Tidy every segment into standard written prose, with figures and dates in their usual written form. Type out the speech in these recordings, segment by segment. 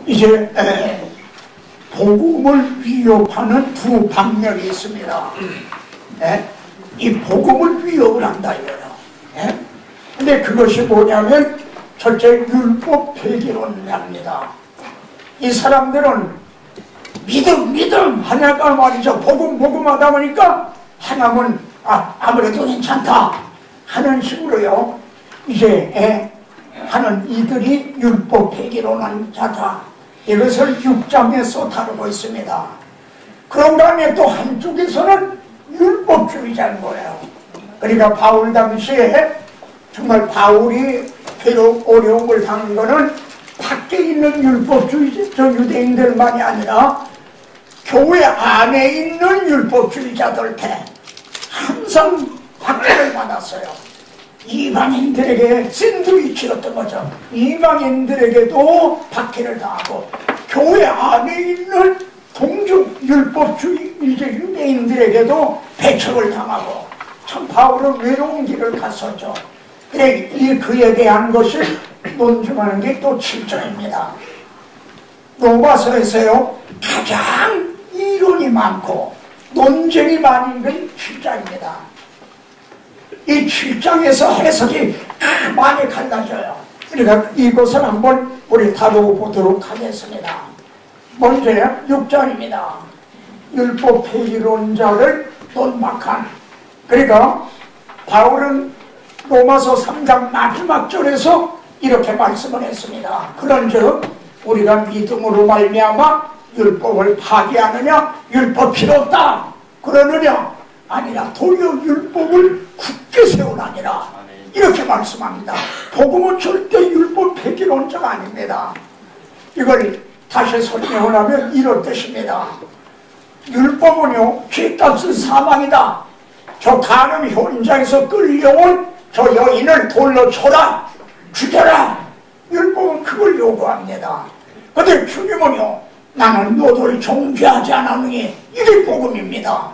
이제 복음을 위협하는 두 방면이 있습니다. 이 복음을 위협을 한다 이거예요. 근데 그것이 뭐냐면 첫째 율법 폐기론입니다. 이 사람들은 믿음 하냐가 말이죠. 복음 하다 보니까 하나님은 아무래도 괜찮다 하는 식으로요. 이제 하는 이들이 율법 폐기론한 자다. 이것을 6장에서 다루고 있습니다. 그런 다음에 또 한쪽에서는 율법주의자인 거예요. 그러니까 바울 당시에 정말 바울이 비록 어려움을 당한 거는 밖에 있는 율법주의자 유대인들만이 아니라 교회 안에 있는 율법주의자들한테 항상 박해를 받았어요. 이방인들에게 샌드위치였던 거죠. 이방인들에게도 박해를 당하고 교회 안에 있는 동족 율법주의 이제 유대인들에게도 배척을 당하고 참 바울은 외로운 길을 갔었죠. 그래 그에 대한 것을 논증하는 게 또 7절입니다. 로마서에서요 가장 이론이 많고 논쟁이 많은 건 7장입니다. 이 7장에서 해석이 많이 갈라져요. 그러니까 이것을 한번 우리 다뤄보도록 하겠습니다. 먼저 6장입니다. 율법 폐기론자를 논박한. 그러니까 바울은 로마서 3장 마지막 절에서 이렇게 말씀을 했습니다. 그런즉 우리가 믿음으로 말미암아 율법을 파기하느냐 율법 필요 없다 그러느냐 아니라 도리어 율법을 굳게 세우나니라 이렇게 말씀합니다. 복음은 절대 율법 폐기론자가 아닙니다. 이걸 다시 설명을 하면 이런 뜻입니다. 율법은요 죄값은 사망이다. 저 간음 현장에서 끌려온 저 여인을 돌로 쳐라 죽여라. 율법은 그걸 요구합니다. 그런데 주님은요 나는 너를 정죄하지 않았느니 이게 복음입니다.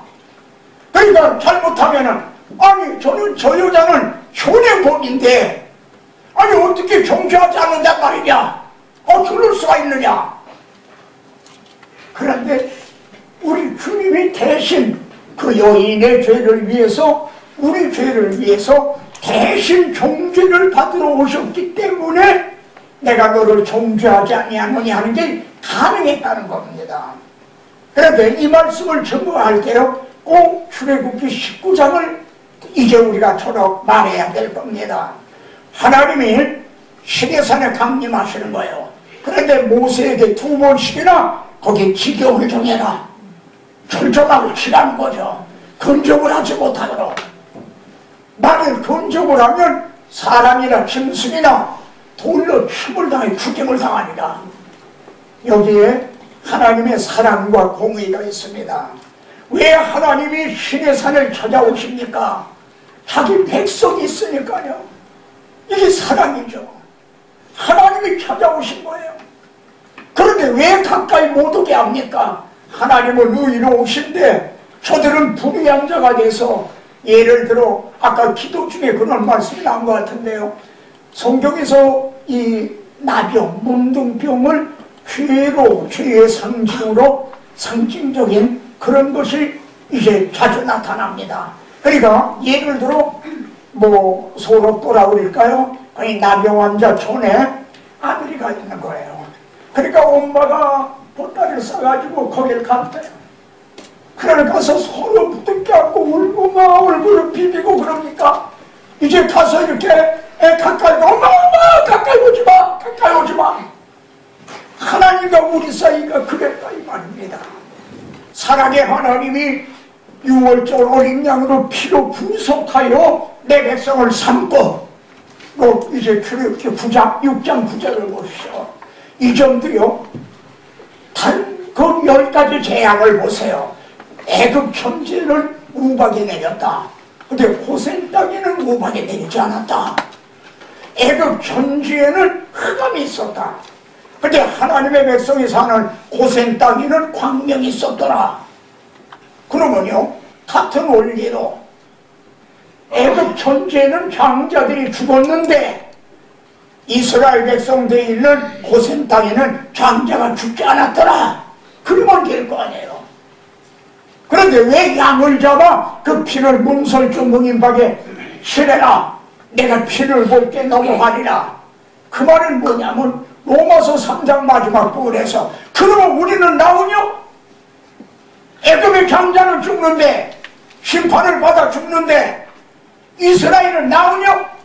그러니까 잘못하면은 아니 저는 저 여자는 현행범인데 아니 어떻게 정죄하지 않는단 말이냐 그럴 수가 있느냐. 그런데 우리 주님이 대신 그 여인의 죄를 위해서 우리 죄를 위해서 대신 정죄를 받으러 오셨기 때문에 내가 너를 정죄하지 아니하느냐 하는 게 가능했다는 겁니다. 그런데 이 말씀을 증거할 때요 꼭 출애굽기 19장을 이제 우리가 서로 말해야 될 겁니다. 하나님이 시내산에 강림하시는 거예요. 그런데 모세에게 2번씩이나 거기에 지경을 정해라 철저하게 치라는 거죠. 근접을 하지 못하도록. 만일 근접을 하면 사람이나 짐승이나 돌로 춤을 당해 죽임을 당하니라. 여기에 하나님의 사랑과 공의가 있습니다. 왜 하나님이 시내산을 찾아오십니까? 자기 백성이 있으니까요. 이게 사랑이죠. 하나님이 찾아오신 거예요. 그런데 왜 가까이 못 오게 합니까? 하나님은 의로우신데 저들은 불의한 자가 돼서 예를 들어 아까 기도 중에 그런 말씀이 나온 것 같은데요. 성경에서 이 나병, 문둥병을 죄의 상징적인 그런 것이 이제 자주 나타납니다. 그러니까 예를 들어 뭐 소록도라 그럴까요? 아니 나병 환자 촌에 아들이가 있는 거예요. 그러니까 엄마가 보따리를 싸가지고 거기를 갔대요. 그러니까서 서로 붙게 안고 울고 막 얼굴을 비비고 그럽니까? 이제 가서 이렇게 가까이 엄마 가까이 오지 마. 하나님과 우리 사이가 그랬다 이 말입니다. 사랑의 하나님이 6월절 어린 양으로 피로 분석하여 내 백성을 삼고 이제 출애굽기 9장 6장 9절을 보시죠. 이 점들이요 그 10가지 재앙을 보세요. 애굽 천지를 우박이 내렸다. 근데 고센 땅에는 우박이 내리지 않았다. 애굽 천지에는 흑암이 있었다. 근데 하나님의 백성이 사는 고센 땅에는 광명이 있었더라. 그러면요 같은 원리로 애굽 천지에는 장자들이 죽었는데 이스라엘 백성들에 있는 고센 땅에는 장자가 죽지 않았더라. 그러면 될 거 아니에요. 그런데 왜 양을 잡아 그 피를 문설주 문인박에 실해라. 내가 피를 볼게 넘어가리라. 그 말은 뭐냐면 로마서 3장 마지막 부분에서 그러면 우리는 나오냐? 애굽의 장자는 죽는데 심판을 받아 죽는데 이스라엘은 나오냐?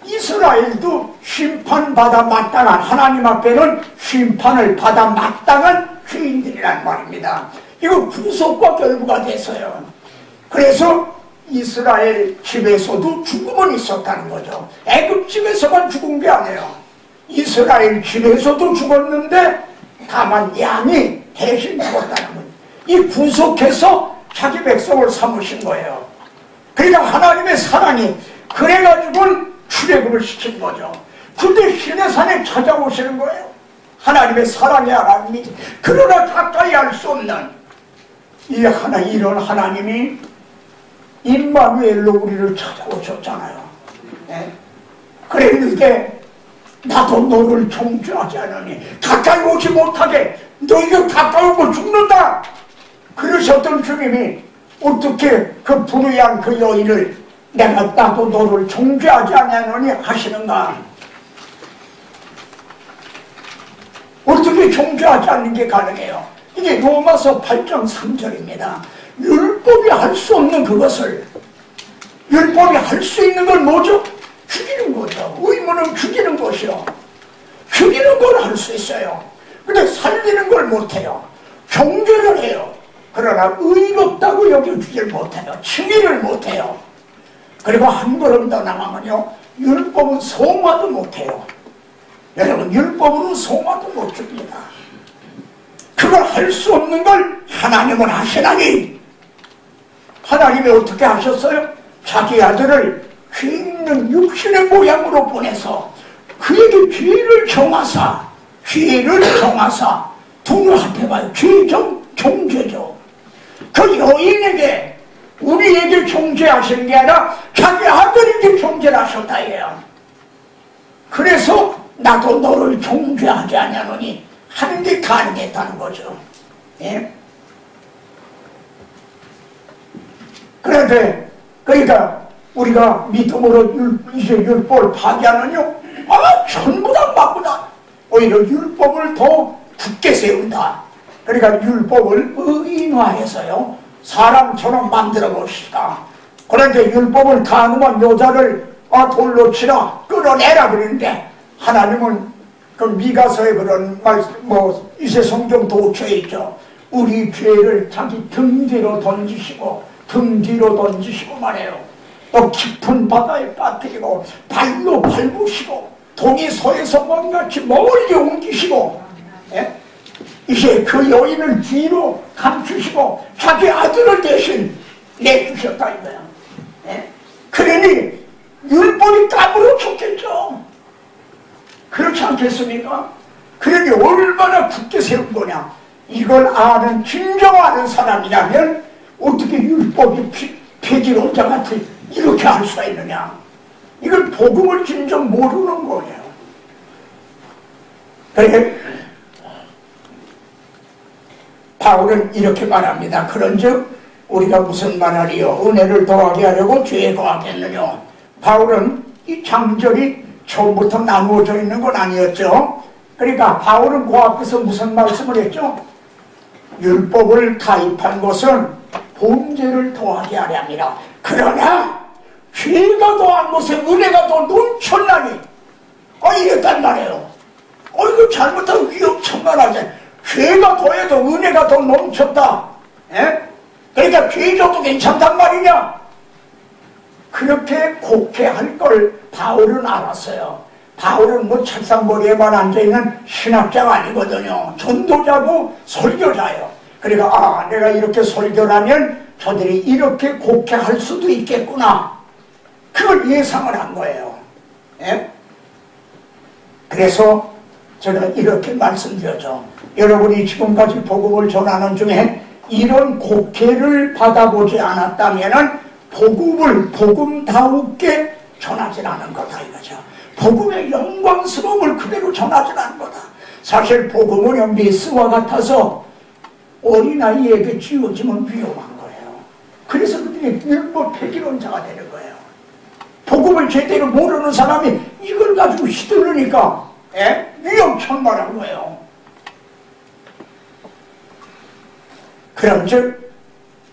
이스라엘도 심판받아 마땅한 하나님 앞에는 심판을 받아 마땅한 죄인들이란 말입니다. 이거 구속과 결부가 됐어요. 그래서 이스라엘 집에서도 죽음은 있었다는 거죠. 애굽 집에서만 죽은 게 아니에요. 이스라엘 집에서도 죽었는데 다만 양이 대신 죽었다는 거예요. 이 구속해서 자기 백성을 삼으신 거예요. 그러니까 하나님의 사랑이 그래가지고 출애굽을 시킨 거죠. 근데 시내산에 찾아오시는 거예요. 하나님의 사랑의 하나님이. 그러나 가까이 할 수 없는 이런 하나님이 임마누엘로 우리를 찾아오셨잖아요. 네? 그랬는데 나도 너를 정죄하지 않으니 가까이 오지 못하게 너희가 가까이 오면 죽는다. 그러셨던 주님이 어떻게 그 불의한 그 여인을 내가 나도 너를 정죄하지 않으니 하시는가? 어떻게 정죄하지 않는 게 가능해요? 이게 로마서 8장 3절입니다. 율법이 할 수 없는 그것을 율법이 할 수 있는 건 뭐죠? 죽이는 거죠. 의무는 죽이는 것이요. 죽이는 걸 할 수 있어요. 근데 살리는 걸 못해요. 정죄를 해요. 그러나 의롭다고 여겨주질 못해요. 칭의를 못해요. 그리고 한 걸음 더 나가면요, 율법은 송화도 못해요. 여러분, 율법으로 송화도 못 줍니다. 그걸 할 수 없는 걸 하나님은 하시나니, 하나님이 어떻게 하셨어요? 자기 아들을 죄 있는 육신의 모양으로 보내서 그에게 죄를 정하사 두 앞에 봐요. 죄정 정죄죠. 그 여인에게 우리에게 정죄하시는 게 아니라 자기 아들에게 정죄를 하셨다 이래요. 그래서 나도 너를 정죄하지 아니하노니 하는 게 가능했다는 거죠. 예? 그런데 그러니까 우리가 믿음으로 이제 율법을 파기하느뇨, 전부 다 맞구나. 오히려 율법을 더 굳게 세운다. 그러니까 율법을 의인화해서요, 사람처럼 만들어 봅시다. 그런데 율법을 간음한 여자를 돌로 치라, 끌어내라 그러는데 하나님은 그 미가서에 그런 이제 성경 도처에 있죠. 우리 죄를 자기 등 뒤로 던지시고 말해요. 또 깊은 바다에 빠뜨리고 발로 밟으시고 동이 서에서 먼같이 멀리 옮기시고, 예? 이제 그 여인을 뒤로 감추시고 자기 아들을 대신 내주셨다 이거야. 예? 그러니 율법이 까무러졌겠죠. 그렇지 않겠습니까? 그러니 얼마나 굳게 세운 거냐. 이걸 아는, 진정 아는 사람이라면 어떻게 율법이 폐지론자 같이 이렇게 할 수가 있느냐. 이걸 복음을 진정 모르는 거예요. 그래 바울은 이렇게 말합니다. 그런즉 우리가 무슨 말하리요? 은혜를 더하게 하려고 죄에 더하겠느냐. 바울은 이 장절이 처음부터 나누어져 있는 건 아니었죠. 그러니까 바울은 그 앞에서 무슨 말씀을 했죠? 율법을 가입한 것은 범죄를 더하게 하려 함이라. 그러나 죄가 더한 것에 은혜가 더 넘쳤나니, 이랬단 말이에요. 이거 잘못하면 위험천만하지. 죄가 더해도 은혜가 더 넘쳤다. 예? 그러니까 죄 줘도 괜찮단 말이냐? 그렇게 곡해할 걸 바울은 알았어요. 바울은 뭐 책상머리에만 앉아있는 신학자가 아니거든요. 전도자고 설교자예요. 그러니까 내가 이렇게 설교하면 저들이 이렇게 곡해할 수도 있겠구나. 그걸 예상을 한 거예요. 예? 그래서 저는 이렇게 말씀드렸죠. 여러분이 지금까지 복음을 전하는 중에 이런 곡해를 받아보지 않았다면 복음을 복음다우게 전하지 않은 거다 이거죠. 복음의 영광스러움을 그대로 전하지라는 거다. 사실 복음은 메스와 같아서 어린아이에게 쥐어지면 위험한 거예요. 그래서 그들이 율법 폐기론자가 되는 거예요. 복음을 제대로 모르는 사람이 이걸 가지고 휘두르니까 위험천만한 거예요. 그런즉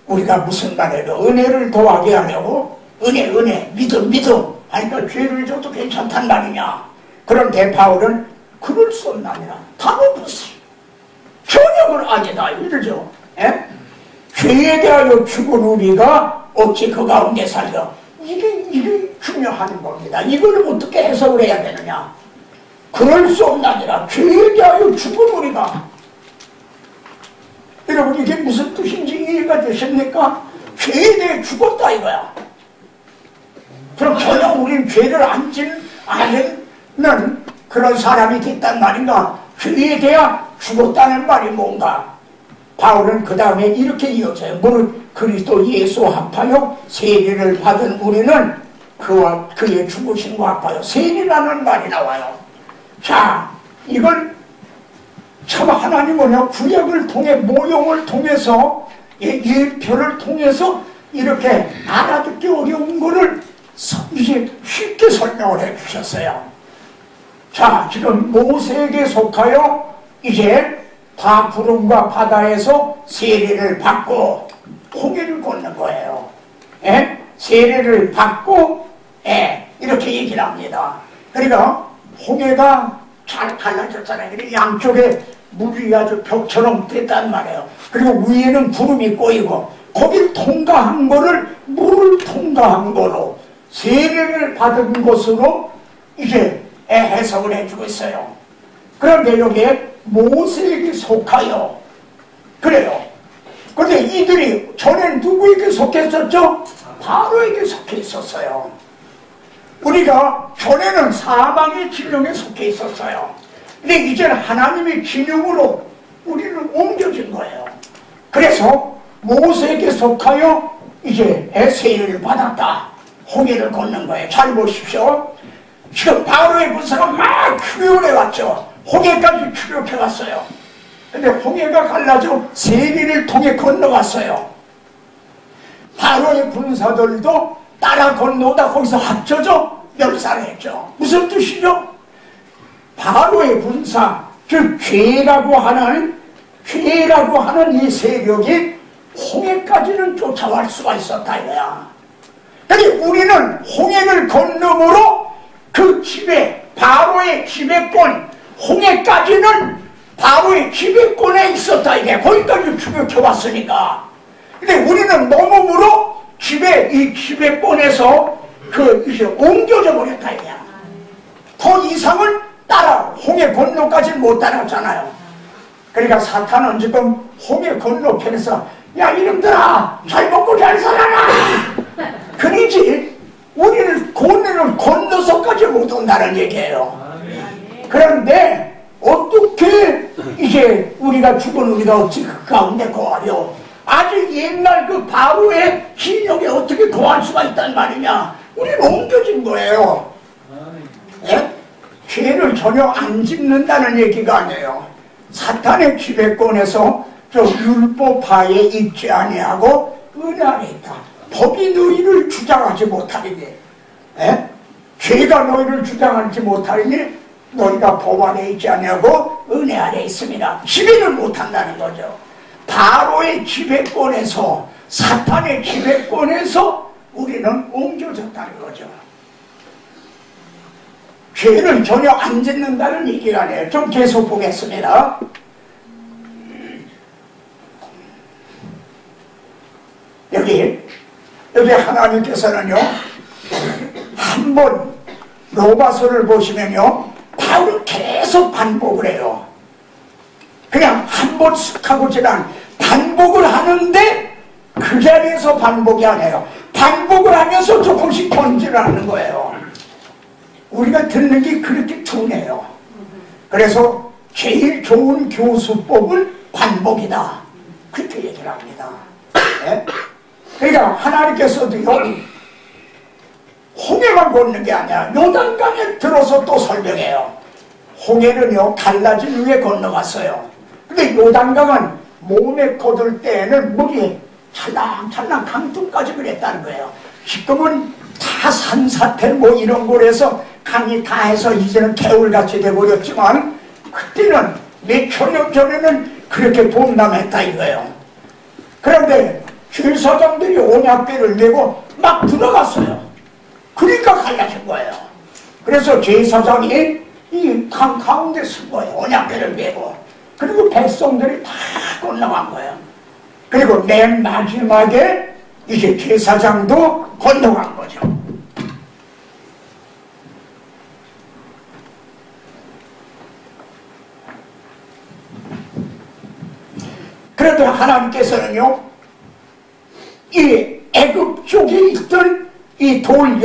우리가 무슨 말해도 은혜를 더하게 하려고 은혜 믿음 하니까 죄를 져도 괜찮단 말이냐. 그런데 바울은 그럴 수 없나니라. 다노부스 전형은 아니다 이러죠. 죄에 대하여 죽은 우리가 어찌 그 가운데 살려. 이게 중요한 겁니다. 이걸 어떻게 해석을 해야 되느냐. 그럴 수 없나니라. 죄에 대하여 죽은 우리가. 여러분 이게 무슨 뜻인지 이해가 되십니까? 죄에 대해 죽었다 이거야. 그럼 전혀 우리는 죄를 안 짓는 그런 사람이 됐단 말인가? 죄에 대해 죽었다는 말이 뭔가? 바울은 그 다음에 이렇게 이어져요. 무릇 그리스도 예수 합하여 세례를 받은 우리는 그와 그의 죽으심과 합하여 세례라는 말이 나와요. 자, 이걸 참 하나님은 구약을 통해 모형을 통해서 예표를 통해서 이렇게 알아듣기 어려운 거를 이제 쉽게 설명을 해 주셨어요. 자, 지금 모세에게 속하여 이제 다 구름과 바다에서 세례를 받고 홍해를 걷는 거예요. 세례를 받고 이렇게 얘기를 합니다. 그러니까 홍해가 잘 갈라졌잖아요. 양쪽에 물이 아주 벽처럼 됐단 말이에요. 그리고 위에는 구름이 꼬이고 거길 통과한 거를 물을 통과한 거로 세례를 받은 것으로 이제 해석을 해주고 있어요. 그런데 여기에 모세에게 속하여 그래요. 그런데 이들이 전엔 누구에게 속했었죠? 바로에게 속해 있었어요. 우리가 전에는 사방의 진영에 속해 있었어요. 근데 이제는 하나님의 진영으로 우리는 옮겨진 거예요. 그래서 모세에게 속하여 이제 세례를 받았다. 홍해를 걷는 거예요. 잘 보십시오. 지금 바로의 군사가 막 추격해 왔죠. 홍해까지 추격해 왔어요. 근데 홍해가 갈라져 세리를 통해 건너갔어요. 바로의 군사들도 따라 건너다 거기서 합쳐져 멸살을 했죠. 무슨 뜻이죠? 바로의 군사, 즉 죄라고 하는 이 세력이 홍해까지는 쫓아갈 수가 있었다 이거야. 그런데 우리는 홍해를 건너므로 그 바로의 지배권, 홍해까지는 바로의 지배권에 있었다 이게. 거기까지 추격해 왔으니까. 근데 우리는 넘음으로 이 지배권에서 이제 옮겨져 버렸다 이거야. 더 이상은 홍해 건너까지는 못 따라왔잖아요. 그러니까 사탄은 지금 홍해 건너편에서 야 이놈들아 잘 먹고 잘 살아라 그러지 우리는 건너서까지 못 온다는 얘기예요. 그런데 어떻게 이제 우리가 어찌 그 가운데 거하려. 아주 옛날 그 바로의 진영에 어떻게 거할 수가 있단 말이냐. 우리는 옮겨진 거예요. 죄를 전혀 안 짓는다는 얘기가 아니에요. 사탄의 지배권에서 저 율법하에 있지 아니하고 은혜 안에 있다. 법이 너희를 주장하지 못하리니, 죄가 너희를 주장하지 못하리니 너희가 법 안에 있지 아니하고 은혜 안에 있습니다. 지배를 못한다는 거죠. 바로의 지배권에서, 사탄의 지배권에서 우리는 옮겨졌다는 거죠. 죄를 전혀 안 짓는다는 얘기가 아니에요. 좀 계속 보겠습니다. 여기 하나님께서는요, 한번 로마서를 보시면요, 바울은 계속 반복을 해요. 그냥 한 번 쓱 하고 지난 반복을 하는데 그 자리에서 반복이 아니에요. 반복을 하면서 조금씩 번지를 하는 거예요. 우리가 듣는 게 그렇게 둔해요. 그래서 제일 좋은 교수법은 반복이다. 그렇게 얘기를 합니다. 그러니까 하나님께서도요, 홍해만 걷는 게 아니야. 요단강에 들어서 또 설명해요. 홍해는요 갈라진 위에 건너갔어요. 근데 요단강은 몸에 걷을 때에는 물이 찰랑찰랑 강둑까지 그랬다는 거예요. 지금은 다 산사태 뭐 이런 거라서 강이 다 해서 이제는 개울같이 돼버렸지만 그때는 몇천 년 전에는 그렇게 범람했다 이거예요. 그런데 제사장들이 언약궤를 메고 막 들어갔어요. 그러니까 갈라진 거예요. 그래서 제사장이 이 강 가운데 쓴 거예요. 언약궤를 메고. 그리고 백성들이 다 건너간 거예요. 그리고 맨 마지막에 이제 제사장도 건너간 거죠. 그런데 하나님께서는요 이 애굽 쪽에 있던 이 돌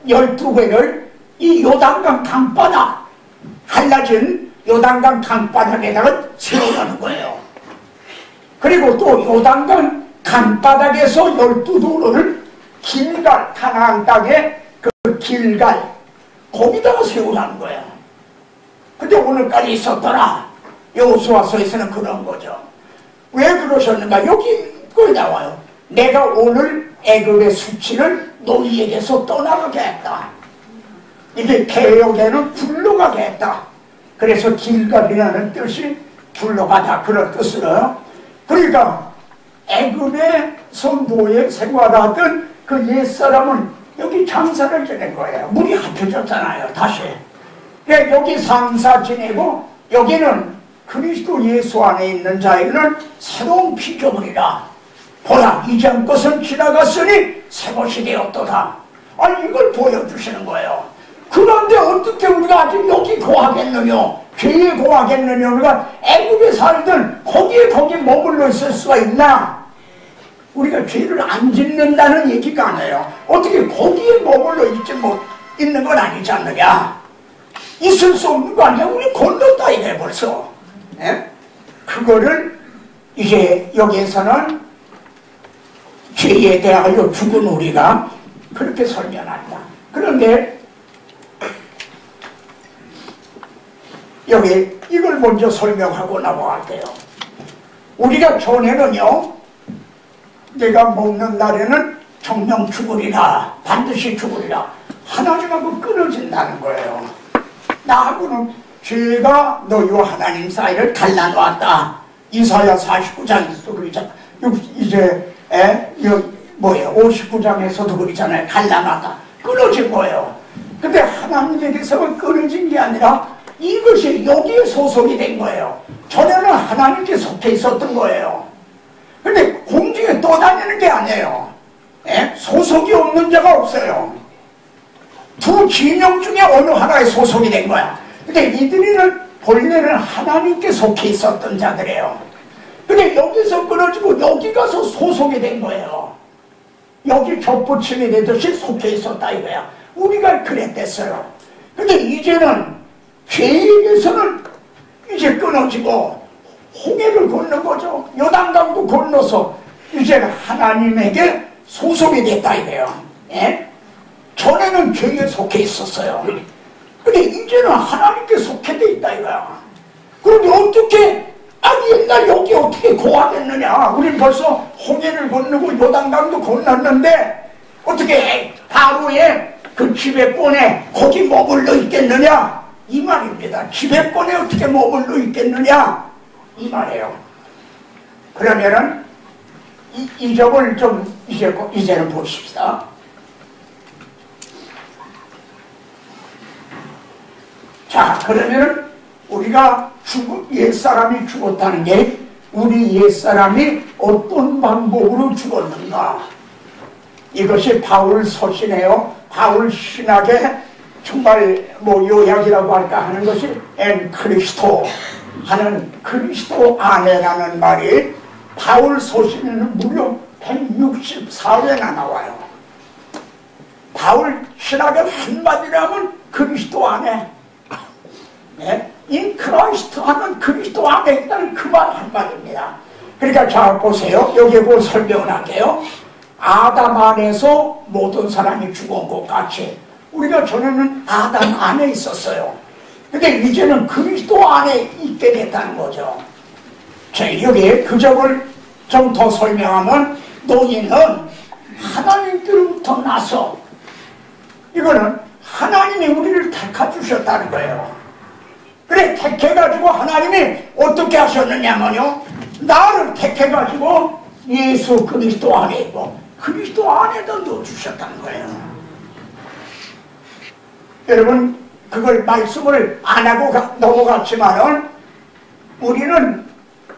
12개를 이 요단강 강바닥 갈라진 요단강 강바닥에다가 세우라는 거예요. 그리고 또 요단강 강바닥에서 12도로를 길갈 가나안 땅에 그 길갈 거기다가 세우라는 거예요. 근데 오늘까지 있었더라. 여호수아서에서는 그런 거죠. 왜 그러셨는가? 여기 거기 나와요. 내가 오늘 애굽의 수치를 너희에게서 떠나가게 했다. 이게 개역에는 굴러가게 했다. 그래서 길갈이라는 뜻이 굴러가다 그런 뜻으로요. 그러니까 애굽에서 노예 생활하던 그 옛사람은 여기 장사를 지낸 거예요. 물이 합쳐졌잖아요. 다시. 그러니까 여기 장사 지내고 여기는 그리스도 예수 안에 있는 자에게는 새로운 피조물이라. 보라 이전 것은 지나갔으니 새것이 되었도다. 아니 이걸 보여주시는 거예요. 그런데 어떻게 우리가 아직 여기 거하겠느냐, 죄에 거하겠느냐. 우리가 애굽에 살던 거기 머물러 있을 수가 있나? 우리가 죄를 안 짓는다는 얘기가 아니에요. 어떻게 거기에 머물러 있는 건 아니지 않느냐. 있을 수 없는 거 아니야. 우리 건넜다 이래 벌써. 예? 그거를 이제 여기에서는 죄에 대하여 죽은 우리가 그렇게 설명한다. 그런데 여기 이걸 먼저 설명하고 넘어갈게요. 우리가 전에는요 내가 먹는 날에는 정령 죽으리라, 반드시 죽으리라. 하나님하고 끊어진다는 거예요. 나하고는 죄가 너희와 하나님 사이를 갈라놓았다. 이사야 49장에서도 그러잖아. 이제 59장에서도 그러잖아요. 갈라놨다. 끊어진 거예요. 근데 하나님에게서는 끊어진 게 아니라 이것이 여기에 소속이 된 거예요. 전에는 하나님께 속해 있었던 거예요. 근데 공중에 떠다니는 게 아니에요. 소속이 없는 자가 없어요. 두 진영 중에 어느 하나에 소속이 된 거야. 근데 이들은 본래는 하나님께 속해 있었던 자들이에요. 근데 여기서 끊어지고 여기 가서 소속이 된 거예요. 여기 겹붙임이 되듯이 속해 있었다 이거야. 우리가 그랬댔어요. 근데 이제는 죄에게서는 이제 끊어지고 홍해를 건넌 거죠. 요단강도 건너서 이제는 하나님에게 소속이 됐다 이거예요. 전에는 죄에 속해 있었어요. 근데 이제는 하나님께 속해 돼 있다 이거야. 그런데 어떻게 옛날 여기 어떻게 거하겠느냐. 우린 벌써 홍해를 건너고 요단강도 건넜는데 어떻게 바로의 그 지배권에 거기 머물러 있겠느냐 이 말입니다. 지배권에 어떻게 머물러 있겠느냐 이 말이에요. 그러면은 이 점을 좀 이제는 보십시다. 자, 그러면은 우리가 옛사람이 죽었다는 게 우리 옛사람이 어떤 방법으로 죽었는가. 이것이 바울 서신이에요. 바울 신학의 정말 요약이라고 할까 하는 것이 크리스토 하는 그리스도 안에라는 말이 바울 서신에는 무려 164회나 나와요. 바울 신학의 한마디로 하면 그리스도 안에, 인 크라이스트 하는 그리스도 안에 있다는 그 말 한마디입니다. 그러니까 자 보세요. 여기에 설명을 할게요. 아담 안에서 모든 사람이 죽은 것 같이 우리가 전에는 아담 안에 있었어요. 근데 이제는 그리스도 안에 있게 됐다는 거죠. 자, 여기에 그 점을 좀 더 설명하면, 너희는 하나님께로부터 나서, 이거는 하나님이 우리를 택하주셨다는 거예요. 그래, 택해가지고 하나님이 어떻게 하셨느냐면요, 나를 택해가지고 예수 그리스도 안에 있고 그리스도 안에도 넣어주셨다는 거예요. 여러분, 그걸 말씀을 안 하고 넘어갔지만은, 우리는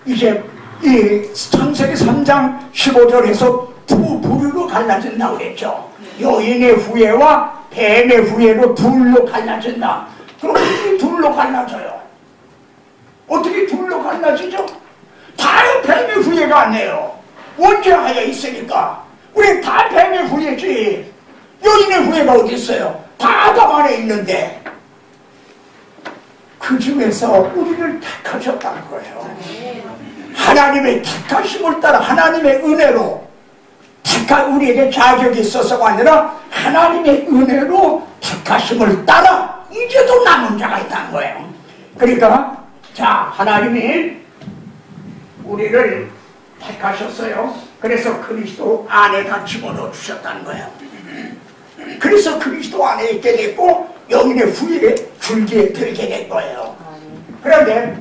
이제 이 창세기 3장 15절에서 두 부류로 갈라진다고 그랬죠. 여인의 후예와 뱀의 후예로 둘로 갈라진다. 그럼 어떻게 둘로 갈라져요? 어떻게 둘로 갈라지죠? 다 뱀의 후예가 아니에요. 원죄하여 있으니까. 우리 다 뱀의 후예지. 여인의 후예가 어디 있어요? 다 아담 안에 있는데. 그 중에서 우리를 택하셨다는 거예요. 하나님의 택하심을 따라, 하나님의 은혜로 우리에게 자격이 있어서가 아니라 하나님의 은혜로 택하심을 따라 이제도 남은 자가 있다는 거예요. 그러니까 자, 하나님이 우리를 택하셨어요. 그래서 그리스도 안에다 집어넣어 주셨다는 거예요. 그래서 그리스도 안에 있게 됐고 여인의 후에 줄기에 들게 된 거예요. 그런데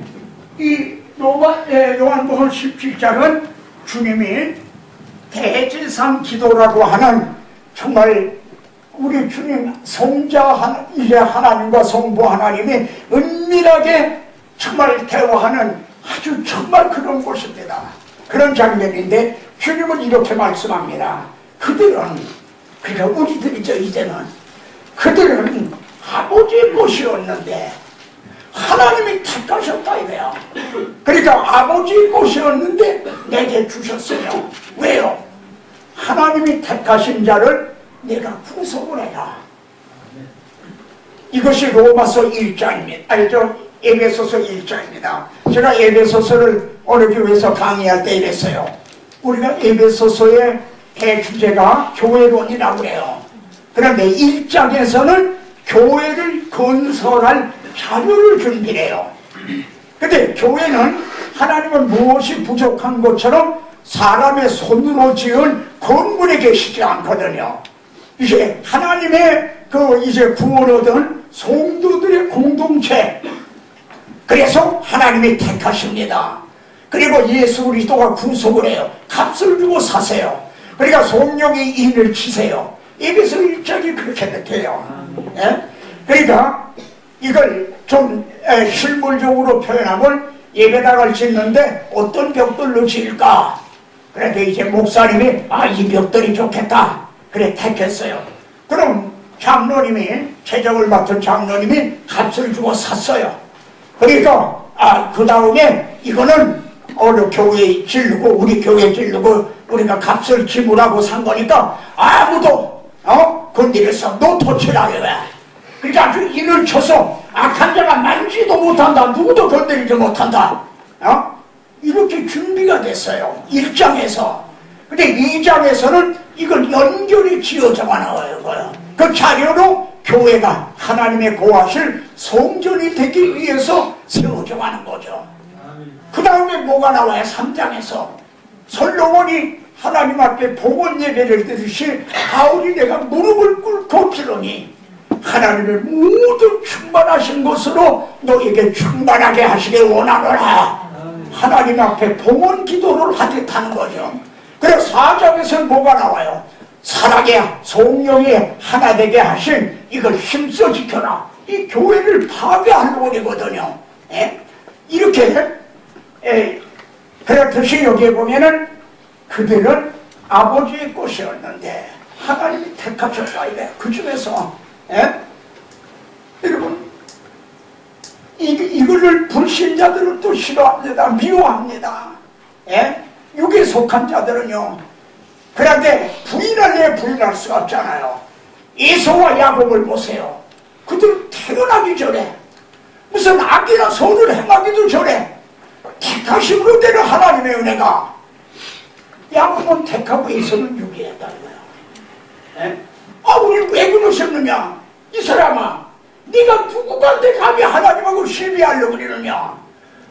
이 요한복음 17장은 주님이 대제사장 기도라고 하는, 정말 우리 주님 성자 이제 하나님과 성부 하나님이 은밀하게 정말 대화하는 아주 정말 그런 곳입니다. 그런 장면인데 주님은 이렇게 말씀합니다. 그들은, 그러니까 우리들이죠, 이제는 그들은 아버지의 것이었는데 하나님이 택하셨다 이거야. 그러니까 아버지의 것이었는데 내게 주셨어요. 왜요? 하나님이 택하신 자를 내가 구속을 해라. 이것이 로마서 1장입니다. 알죠? 에베소서 1장입니다. 제가 에베소서를 어느 교회에서 강의할 때 이랬어요. 우리가 에베소서의 대주제가 교회론이라고 해요. 그런데 1장에서는 교회를 건설할 자료를 준비해요. 근데 교회는 하나님은 무엇이 부족한 것처럼 사람의 손으로 지은 건물에 계시지 않거든요. 이제 하나님의 이제 구원 얻은 성도들의 공동체, 그래서 하나님이 택하십니다. 그리고 예수 그리스도가 구속을 해요. 값을 주고 사세요. 그러니까 성령이 인을 치세요. 에베소 1장이 그렇게 돼요. 예? 그러니까 이걸 좀 실물적으로 표현하면 예배당을 짓는데 어떤 벽돌로 지을까? 그런데 이제 목사님이 이 벽돌이 좋겠다. 그래 택했어요. 그럼 장로님이, 재정을 맡은 장로님이 값을 주고 샀어요. 그러니까 그 다음에 이거는 어느 교회에 지르고 우리 교회에 지르고 우리가 값을 지불하고 산 거니까 아무도 건드려서 노토치라 그래. 그러니까 아주 인을 쳐서 악한 자가 만지도 못한다. 누구도 건드리지 못한다. 이렇게 준비가 됐어요. 1장에서. 근데 2장에서는 이걸 연결이 지어져가 나와요. 그 자료로 교회가 하나님의 거하실 성전이 되기 위해서 세워져 가는 거죠. 그 다음에 뭐가 나와요? 3장에서 솔로몬이 하나님 앞에 봉헌 예배를 드리시 가오리 내가 무릎을 꿇고 기르니 하나님을 모두 충만하신 것으로 너에게 충만하게 하시길 원하노라. 하나님 앞에 봉헌 기도를 하듯 하는 거죠. 그래서 4장에서는 뭐가 나와요? 사랑의 성령이 하나 되게 하신 이걸 힘써 지켜라. 이 교회를 파괴하는 원이거든요. 이렇게 그렇듯이 여기에 보면은 그들은 아버지의 것이었는데 하나님이 택하셨다 이래. 그 중에서 여러분 이거를 불신자들은 또 싫어합니다. 미워합니다. 육에 속한 자들은요. 그런데 부인할 수가 없잖아요. 에서와 야곱을 보세요. 그들 태어나기 전에 무슨 악이나 선을 행하기도 전에 택하심으로 되는 하나님의 은혜가, 야곱은 택하고 에서는 유기했다는 거예요. 우리를 왜 그러셨느냐? 이 사람아, 네가 누구한테 감히 하나님하고 시비하려고 그러느냐?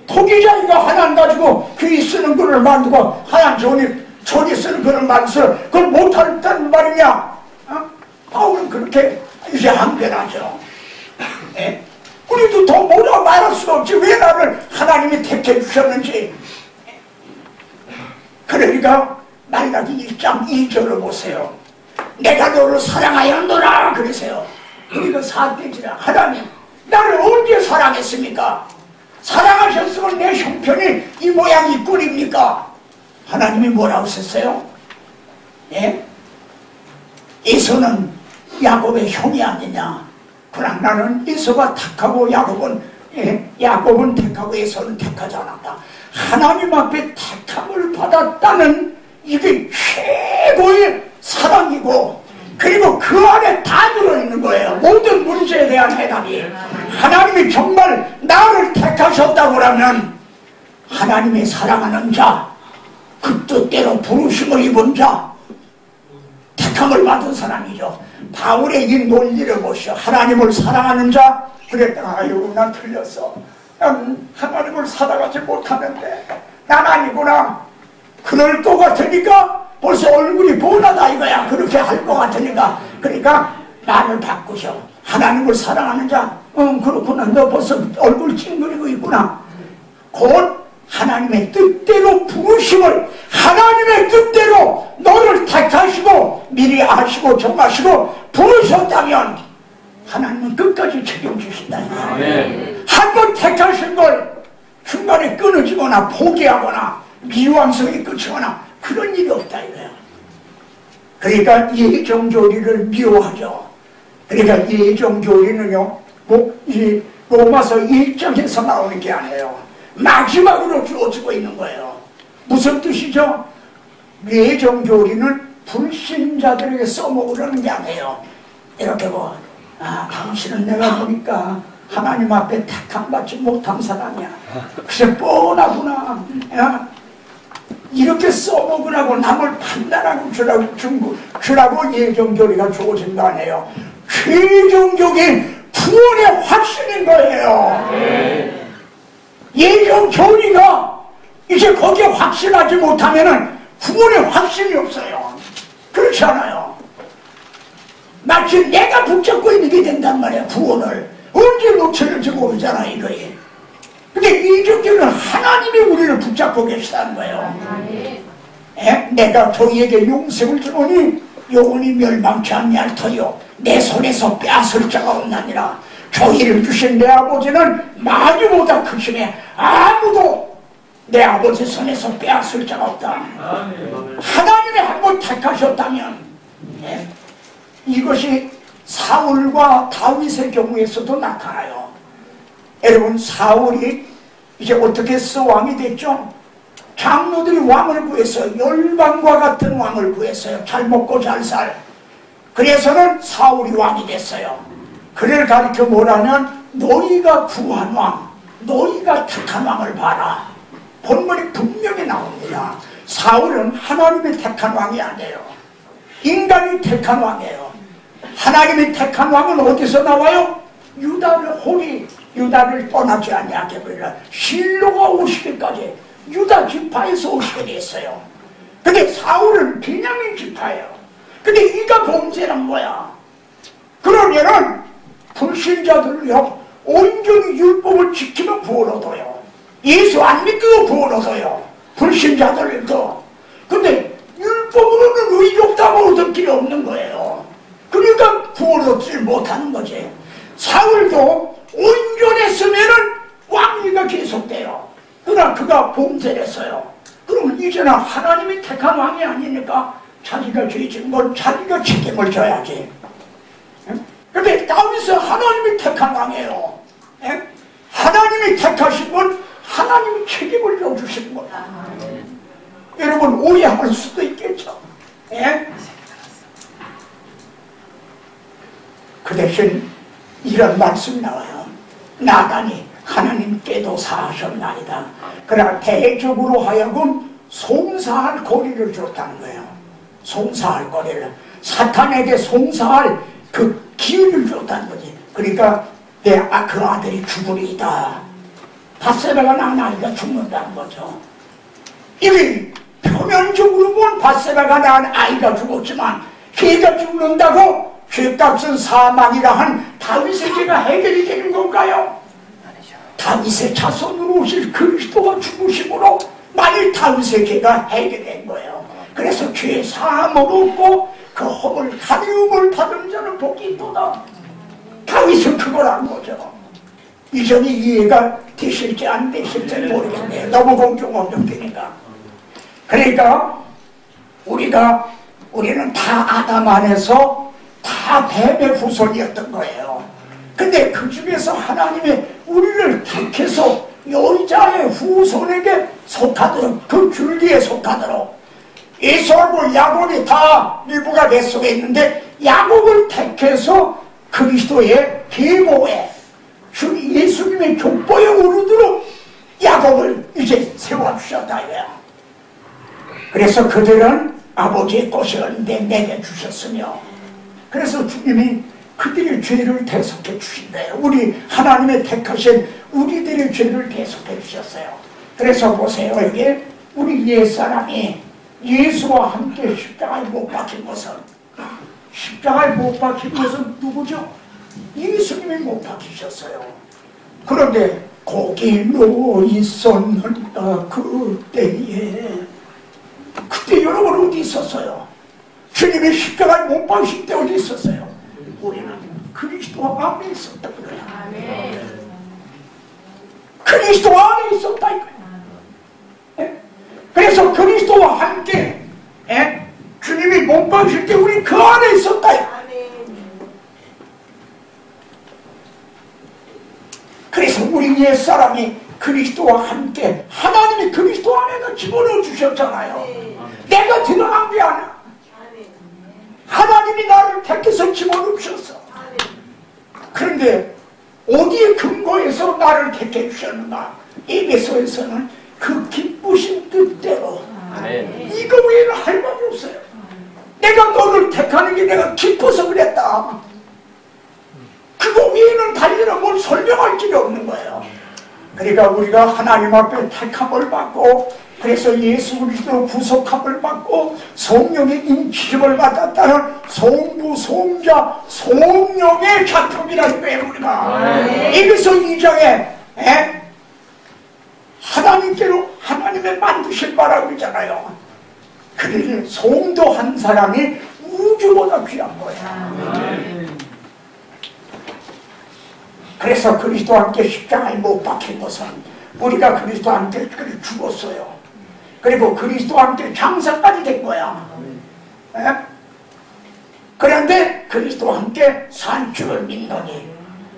토기자기가 하나님 가지고 귀 쓰는 글을 만들고 하나님 전이 쓰는 글을 만들어서 그걸 못한다는 말이냐? 바울은 그렇게 이제 항변하죠. 예? 우리도 더 뭐라 말할 수가 없지. 왜 나를 하나님이 택해 주셨는지. 그러니까 말라기 1장 2절을 보세요. 내가 너를 사랑하였노라 그러세요. 우리가 사대지라. 하나님 나를 언제 사랑했습니까? 사랑하셨으면 내 형편이 이 모양 이 꼴입니까? 하나님이 뭐라고 하셨어요? 예? 에서는 야곱의 형이 아니냐? 그러나 나는 에서가 택하고 야곱은 택하고 에서는 택하지 않았다. 하나님 앞에 택함을 받았다는 이게 최고의 사랑이고, 그리고 그 안에 다 들어있는 거예요. 모든 문제에 대한 해답이. 하나님이 정말 나를 택하셨다고 하면 하나님의 사랑하는 자, 그 뜻대로 부르심을 입은 자, 택함을 받은 사람이죠. 바울의 이 논리를 보시오. 하나님을 사랑하는 자, 그랬다가 아유 난 틀렸어. 난 하나님을 사랑하지 못하는데 난 아니구나. 그럴 것 같으니까 벌써 얼굴이 뻔하다 이거야. 그렇게 할 것 같으니까. 그러니까 나를 바꾸셔. 하나님을 사랑하는 자, 그렇구나. 너 벌써 얼굴 찡그리고 있구나. 곧 하나님의 뜻대로 부르심을, 하나님의 뜻대로 너를 택하시고 미리 아시고 정하시고 부르셨다면 하나님은 끝까지 책임지신다. 한 번 택하신 걸 중간에 끊어지거나 포기하거나 미완성이 끝이거나 그런 일이 없다 이거예요. 그러니까 예정조리를 미워하죠. 그러니까 예정조리는요, 이 로마서 1장에서 나오는 게 아니에요. 마지막으로 주어지고 있는 거예요. 무슨 뜻이죠? 예정조리는 불신자들에게 써먹으려는 게 아니에요. 이렇게 뭐, 당신은 내가 보니까 하나님 앞에 택함받지 못한 사람이야. 그래서 뻔하구나. 이렇게 써먹으라고 남을 판단하고 주라고 예정조리가 주어진 거 아니에요. 최종적인 구원의 확신인 거예요. 예정조리가 이제 거기에 확신하지 못하면은 구원의 확신이 없어요. 그렇지 않아요. 마치 내가 붙잡고 있는 게 된단 말이야. 구원을 언제 놓쳐질지 모르잖아 이거에. 근데 예정조리는 하나님이 우리를 붙잡고 계시다는 거예요. 내가 저희에게 용서를 주노니 영원히 멸망치 아니할 터요 내 손에서 빼앗을 자가 없나니라. 저희를 주신 내 아버지는 마귀보다 크시네 아무도 내 아버지 손에서 빼앗을 자가 없다. 하나님이 한번 택하셨다면, 이것이 사울과 다윗의 경우에서도 나타나요. 여러분, 사울이 이제 어떻게 해서 왕이 됐죠? 장로들이 왕을 구했어요. 열방과 같은 왕을 구했어요. 잘 먹고 잘 살. 그래서는 사울이 왕이 됐어요. 그를 가리켜 뭐라면 너희가 구한 왕, 너희가 택한 왕을 봐라. 본문이 분명히 나옵니다. 사울은 하나님이 택한 왕이 아니에요. 인간이 택한 왕이에요. 하나님이 택한 왕은 어디서 나와요? 유다를 떠나지 아니하게 하리라. 실로가 오시기까지 유다 지파에서 오시게 됐어요. 근데 사울은 베냐민 지파예요. 근데 이가 범죄는 뭐야? 그러면은 불신자들을요 온전히 율법을 지키면 구원 얻어요. 예수 안 믿고 구원 얻어요. 불신자들도. 근데 율법으로는 의롭다고 얻을 길이 없는 거예요. 그러니까 구원 얻지 못하는 거지. 사울도 온전했으면은 왕위가 계속돼요. 그러나 그가 범죄를 했어요. 그러면 이제는 하나님이 택한 왕이 아니니까 자기가 죄 지은 건 자기가 책임을 져야지. 근데 다윗은 하나님이 택한 왕이에요. 하나님이 택하신 건 하나님이 책임을 져주시는 거야. 여러분 오해할 수도 있겠죠. 그 대신 이런 말씀이 나와요. 나단이 하나님께도 사하셨나이다. 그러나 대적으로 하여금 송사할 거리를 줬다는 거예요. 송사할 거리를. 사탄에게 송사할 그 기회를 줬다는 거지. 그러니까 그 아들이 죽으리이다. 밧세바가 낳은 아이가 죽는다는 거죠. 이게 표면적으로 본 밧세바가 낳은 아이가 죽었지만 걔가 죽는다고 죄값은 사망이라 한 다윗의 죄가 해결이 되는 건가요? 다윗의 자손으로 오실 그리스도가 죽으심으로 만일 다윗의 죄가 해결된 거예요. 그래서 죄 사함을 얻고 그 허물 가리움을 받은 자는 복이 있도다. 다윗은 그걸 한 거죠. 이전이 이해가 되실지 안 되실지 모르겠네요. 너무 공중업적되니까. 그러니까 우리는 다 아담 안에서 다 뱀의 후손이었던 거예요. 근데 그 중에서 하나님이 우리를 택해서 여자의 후손에게 속하도록, 그 줄기에 속하도록, 에서하고 야곱이 다 일부가 뱃속에 있는데 야곱을 택해서 그리스도의 계보에 예수님의 족보에 오르도록 야곱을 이제 세워주셨다 이거야. 그래서 그들은 아버지의 것이었는데 내게 주셨으며, 그래서 주님이 그들의 죄를 대속해 주신대요. 우리 하나님의 택하신 우리들의 죄를 대속해 주셨어요. 그래서 보세요. 여기 우리 옛사람이 예수와 함께 십자가에 못 박힌 것은, 십자가에 못 박힌 것은 누구죠? 예수님이 못 박히셨어요. 그런데 거기 누워 있었는가 그때 여러분 어디 있었어요? 주님이 십자가에 못 박히실 때 어디 있었어요? 우리는 그리스도 안에 있었다 그래요. 그리스도 안에 있었다 이거예요. 그래서 그리스도와 함께 주님이 못 박히실 때 우리 그 안에 있었다 이거예요. 그래서 우리 옛사람이 그리스도와 함께 하나님이 그리스도 안에다 집어넣어 주셨잖아요. 내가 들어간 게 아니야. 하나님이 나를 택해서 집어넣어 주셨어. 그런데 어디에 근거해서 나를 택해 주셨는가? 에베소에서는 그 기쁘신 뜻대로, 이거 외에는 할 말이 없어요. 내가 너를 택하는 게 내가 기뻐서 그랬다. 그거 외에는 달리는 뭘 설명할 길이 없는 거예요. 그러니까 우리가 하나님 앞에 택함을 받고, 그래서 예수 그리스도로 구속함을 받고 성령의 인치심을 받았다는 성부, 성자, 성령의 작품이라는 거예요. 우리가 에베소 2장에 하나님께로 하나님의 만드실 바라고 그러잖아요. 그러니 성도 한 사람이 우주보다 귀한 거예요. 그래서 그리스도와 함께 십자가에 못 박힌 것은 우리가 그리스도와 함께 죽었어요. 그리고 그리스도와 함께 장사까지 된 거야. 그런데 그리스도와 함께 산축을 믿노니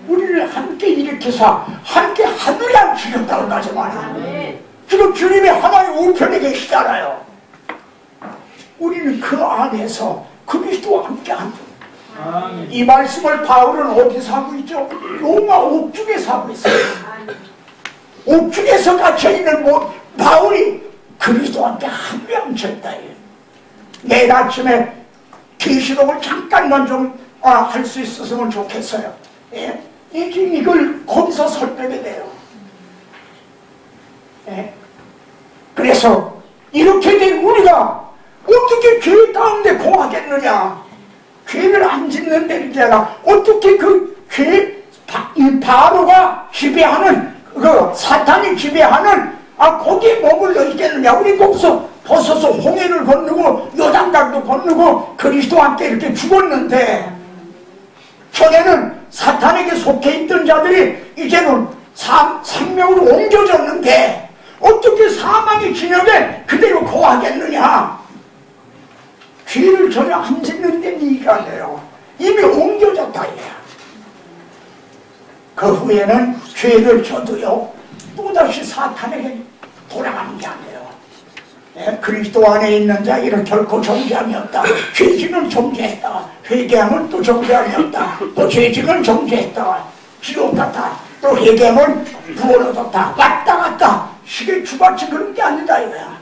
우리를 함께 일으켜서 함께 하늘에 앉히셨다고 하지만 지금 주님이 하나님 우편에 계시잖아요. 우리는 그 안에서 그리스도와 함께 앉아. 이 말씀을 바울은 어디서 하고 있죠? 로마 옥중에서 하고 있어요. 옥중에서 갇혀있는 바울이 그리스도와 함께 함께 앉혔다. 내일 아침에 계시록을 잠깐만 좀 할 수 있었으면 좋겠어요. 이걸 거기서 설명이 돼요. 그래서 이렇게 된 우리가 어떻게 죄 가운데 거하겠느냐? 죄를 안 짓는 데는 자가 어떻게 그 죄, 이 바로가 지배하는, 그 사탄이 지배하는 거기에 머물러 있겠느냐? 우리 거기서 벗어서 홍해를 건너고 요단강도 건너고 그리스도와 함께 이렇게 죽었는데, 전에는 사탄에게 속해 있던 자들이 이제는 생명으로 옮겨졌는데 어떻게 사망의 진영에 그대로 거하겠느냐? 죄를 전혀 안 짓는데 네가 안 돼요. 이미 옮겨졌다 이거야. 그 후에는 죄를 져도요 또다시 사탄에게 돌아가는 게 아니에요. 그리스도 안에 있는 자에게는 결코 정죄함이 없다. 죄지는 정죄했다. 회개하면 또 정죄함이 없다. 또 죄지는 정죄했다. 지옥 같다. 또 회개하면 부활 얻었다. 왔다 갔다. 시계 주같이 그런 게 아니다 이거야.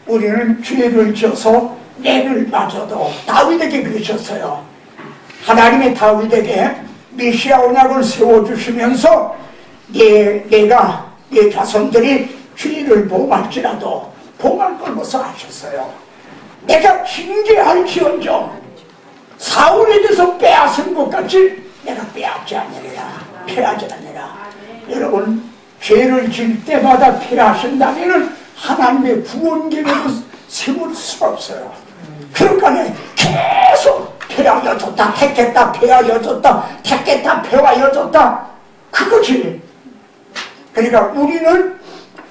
우리는 죄를 지어서 내를 마저도 다윗에게 그러셨어요. 하나님의 다윗에게 메시아 언약을 세워주시면서 내가 내 자손들이 죄를 범할지라도 범할 걸로서 하셨어요. 내가 징계할지언정 사울에게서 빼앗은 것 같이 내가 빼앗지 않으리라, 패하지 않으리라. 여러분, 죄를 질 때마다 패하신다면 하나님의 구원 계획을 세울 수 없어요. 그러니까 계속 패하여졌다, 택했다, 패하여졌다, 택했다, 패하여졌다, 그거지. 그러니까 우리는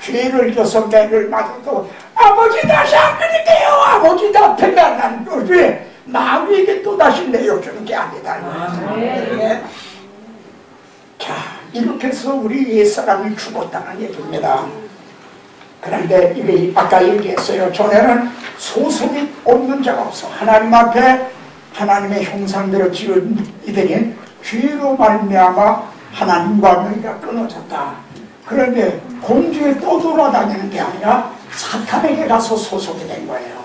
죄를 져서 매를 맞아도 아버지 다시 안 그릴게요, 아버지 다 패배하는 것이 마귀에게 또다시 내어주는 게 아니다. 네. 자, 이렇게 해서 우리 옛사람이 죽었다는 얘기입니다. 그런데 이게 아까 얘기했어요. 전에는 소속이 없는 자가 없어. 하나님 앞에 하나님의 형상대로 지은 이들이 죄로 말미암아 하나님과 너희가 끊어졌다. 그런데 공중에 떠돌아다니는 게 아니라 사탄에게 가서 소속이 된 거예요.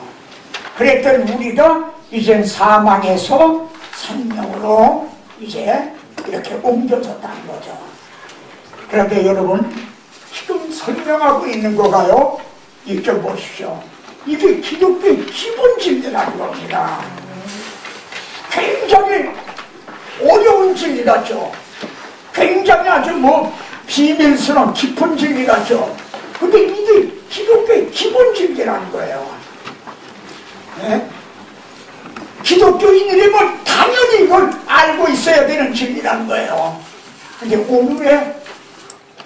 그랬던 우리가 이제 사망에서 생명으로 이제 이렇게 옮겨졌다는 거죠. 그런데 여러분, 지금 설명하고 있는 거가요, 이쪽 보십시오. 이게 기독교의 기본 진리라는 겁니다. 굉장히 어려운 진리 같죠. 굉장히 아주 비밀스러운 깊은 진리 같죠. 근데 이게 기독교의 기본 진리라는 거예요. 네? 기독교인이라면 당연히 이걸 알고 있어야 되는 진리라는 거예요. 근데 오늘의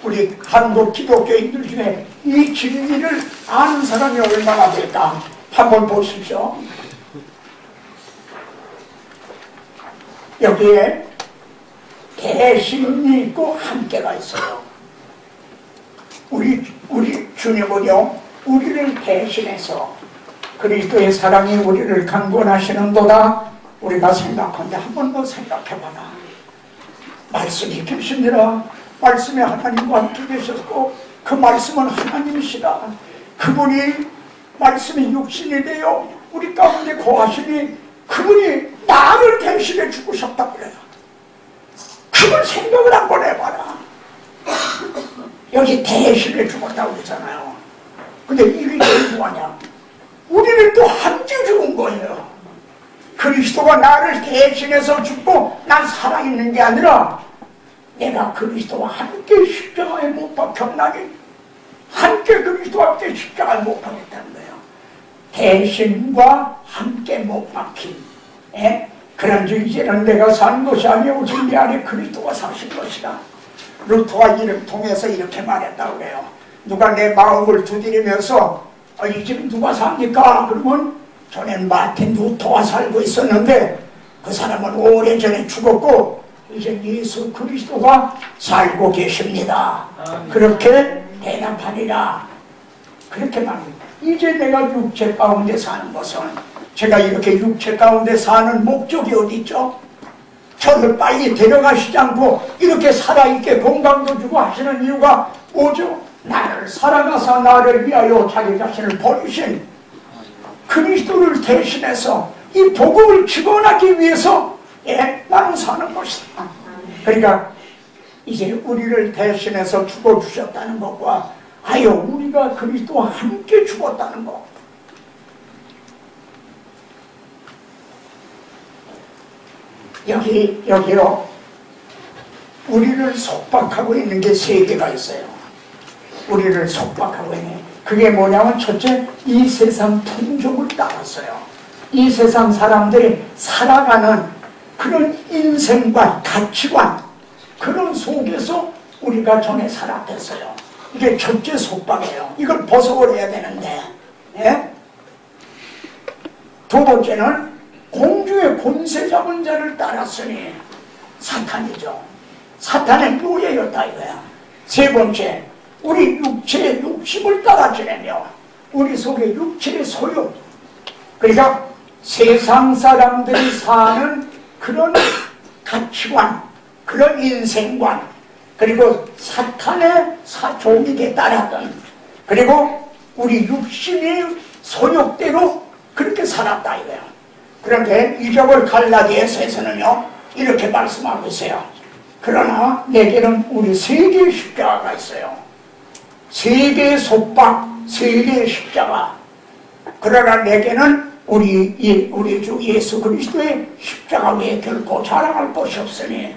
우리 한국 기독교인들 중에 이 진리를 아는 사람이 얼마나 될까? 한번 보십시오. 여기에 대신이 있고 함께가 있어요. 우리 주님은요, 우리를 대신해서 그리스도의 사랑이 우리를 강권하시는도다. 우리가 생각하는데 한 번 더 생각해봐라. 말씀이 계십니다. 말씀에 하나님과 함께 계셨고 그 말씀은 하나님이시다. 그분이 말씀이 육신이 되어 우리 가운데 거하시니 그분이 나를 대신해 죽으셨다 그래요. 그걸 생각을 한번 해봐라. 여기 대신해 죽었다고 그러잖아요. 근데 이게 뭐냐? 우리를 또 함께 죽은 거예요. 그리스도가 나를 대신해서 죽고 난 살아있는 게 아니라 내가 그리스도와 함께 십자가에 못 박혔나니 함께 그리스도와 함께 십자가에 못 박혔다는 거예요. 대신과 함께 못 박힌 그런즉 이제는 내가 사는 것이 아니오 오직 내 안에 그리스도가 사신 것이다. 루터가 이를 통해서 이렇게 말했다고 해요. 누가 내 마음을 두드리면서 이 집 누가 삽니까? 그러면 전엔 마틴 루터가 살고 있었는데 그 사람은 오래전에 죽었고 이제 예수 그리스도가 살고 계십니다. 그렇게 대답하리라. 그렇게 말합니다. 이제 내가 육체 가운데 사는 것은 제가 이렇게 육체 가운데 사는 목적이 어디 있죠? 저를 빨리 데려가시지 않고 이렇게 살아있게 건강도 주고 하시는 이유가 뭐죠? 나를 살아가서 나를 위하여 자기 자신을 버리신 그리스도를 대신해서 이 복음을 직원하기 위해서 나는 사는 것이다. 그러니까 이제 우리를 대신해서 죽어주셨다는 것과 하여 우리가 그리스도와 함께 죽었다는 것, 여기요 우리를 속박하고 있는 게 세 개가 있어요. 우리를 속박하고 있는 그게 뭐냐면 첫째, 이 세상 풍족을 따랐어요. 이 세상 사람들이 살아가는 그런 인생관, 가치관, 그런 속에서 우리가 전에 살아댔어요. 이게 첫째 속박이에요. 이걸 벗어버려야 되는데, 두 번째는 공주의 권세 잡은 자를 따랐으니 사탄이죠. 사탄의 노예였다 이거야. 세 번째, 우리 육체의 욕심을 따라 지내며 우리 속에 육체의 소욕, 그러니까 세상 사람들이 사는 그런 가치관, 그런 인생관, 그리고 사탄의 종에게 따랐던, 그리고 우리 육신의 소욕대로 그렇게 살았다 이거예요. 그런데 이적을 갈라디아서에서는요 이렇게 말씀하고 있어요. 그러나 내게는 우리 세 개의 십자가가 있어요. 세 개의 속박, 세 개의 십자가. 그러나 내게는 우리 주 예수 그리스도의 십자가 외에 결코 자랑할 것이 없으니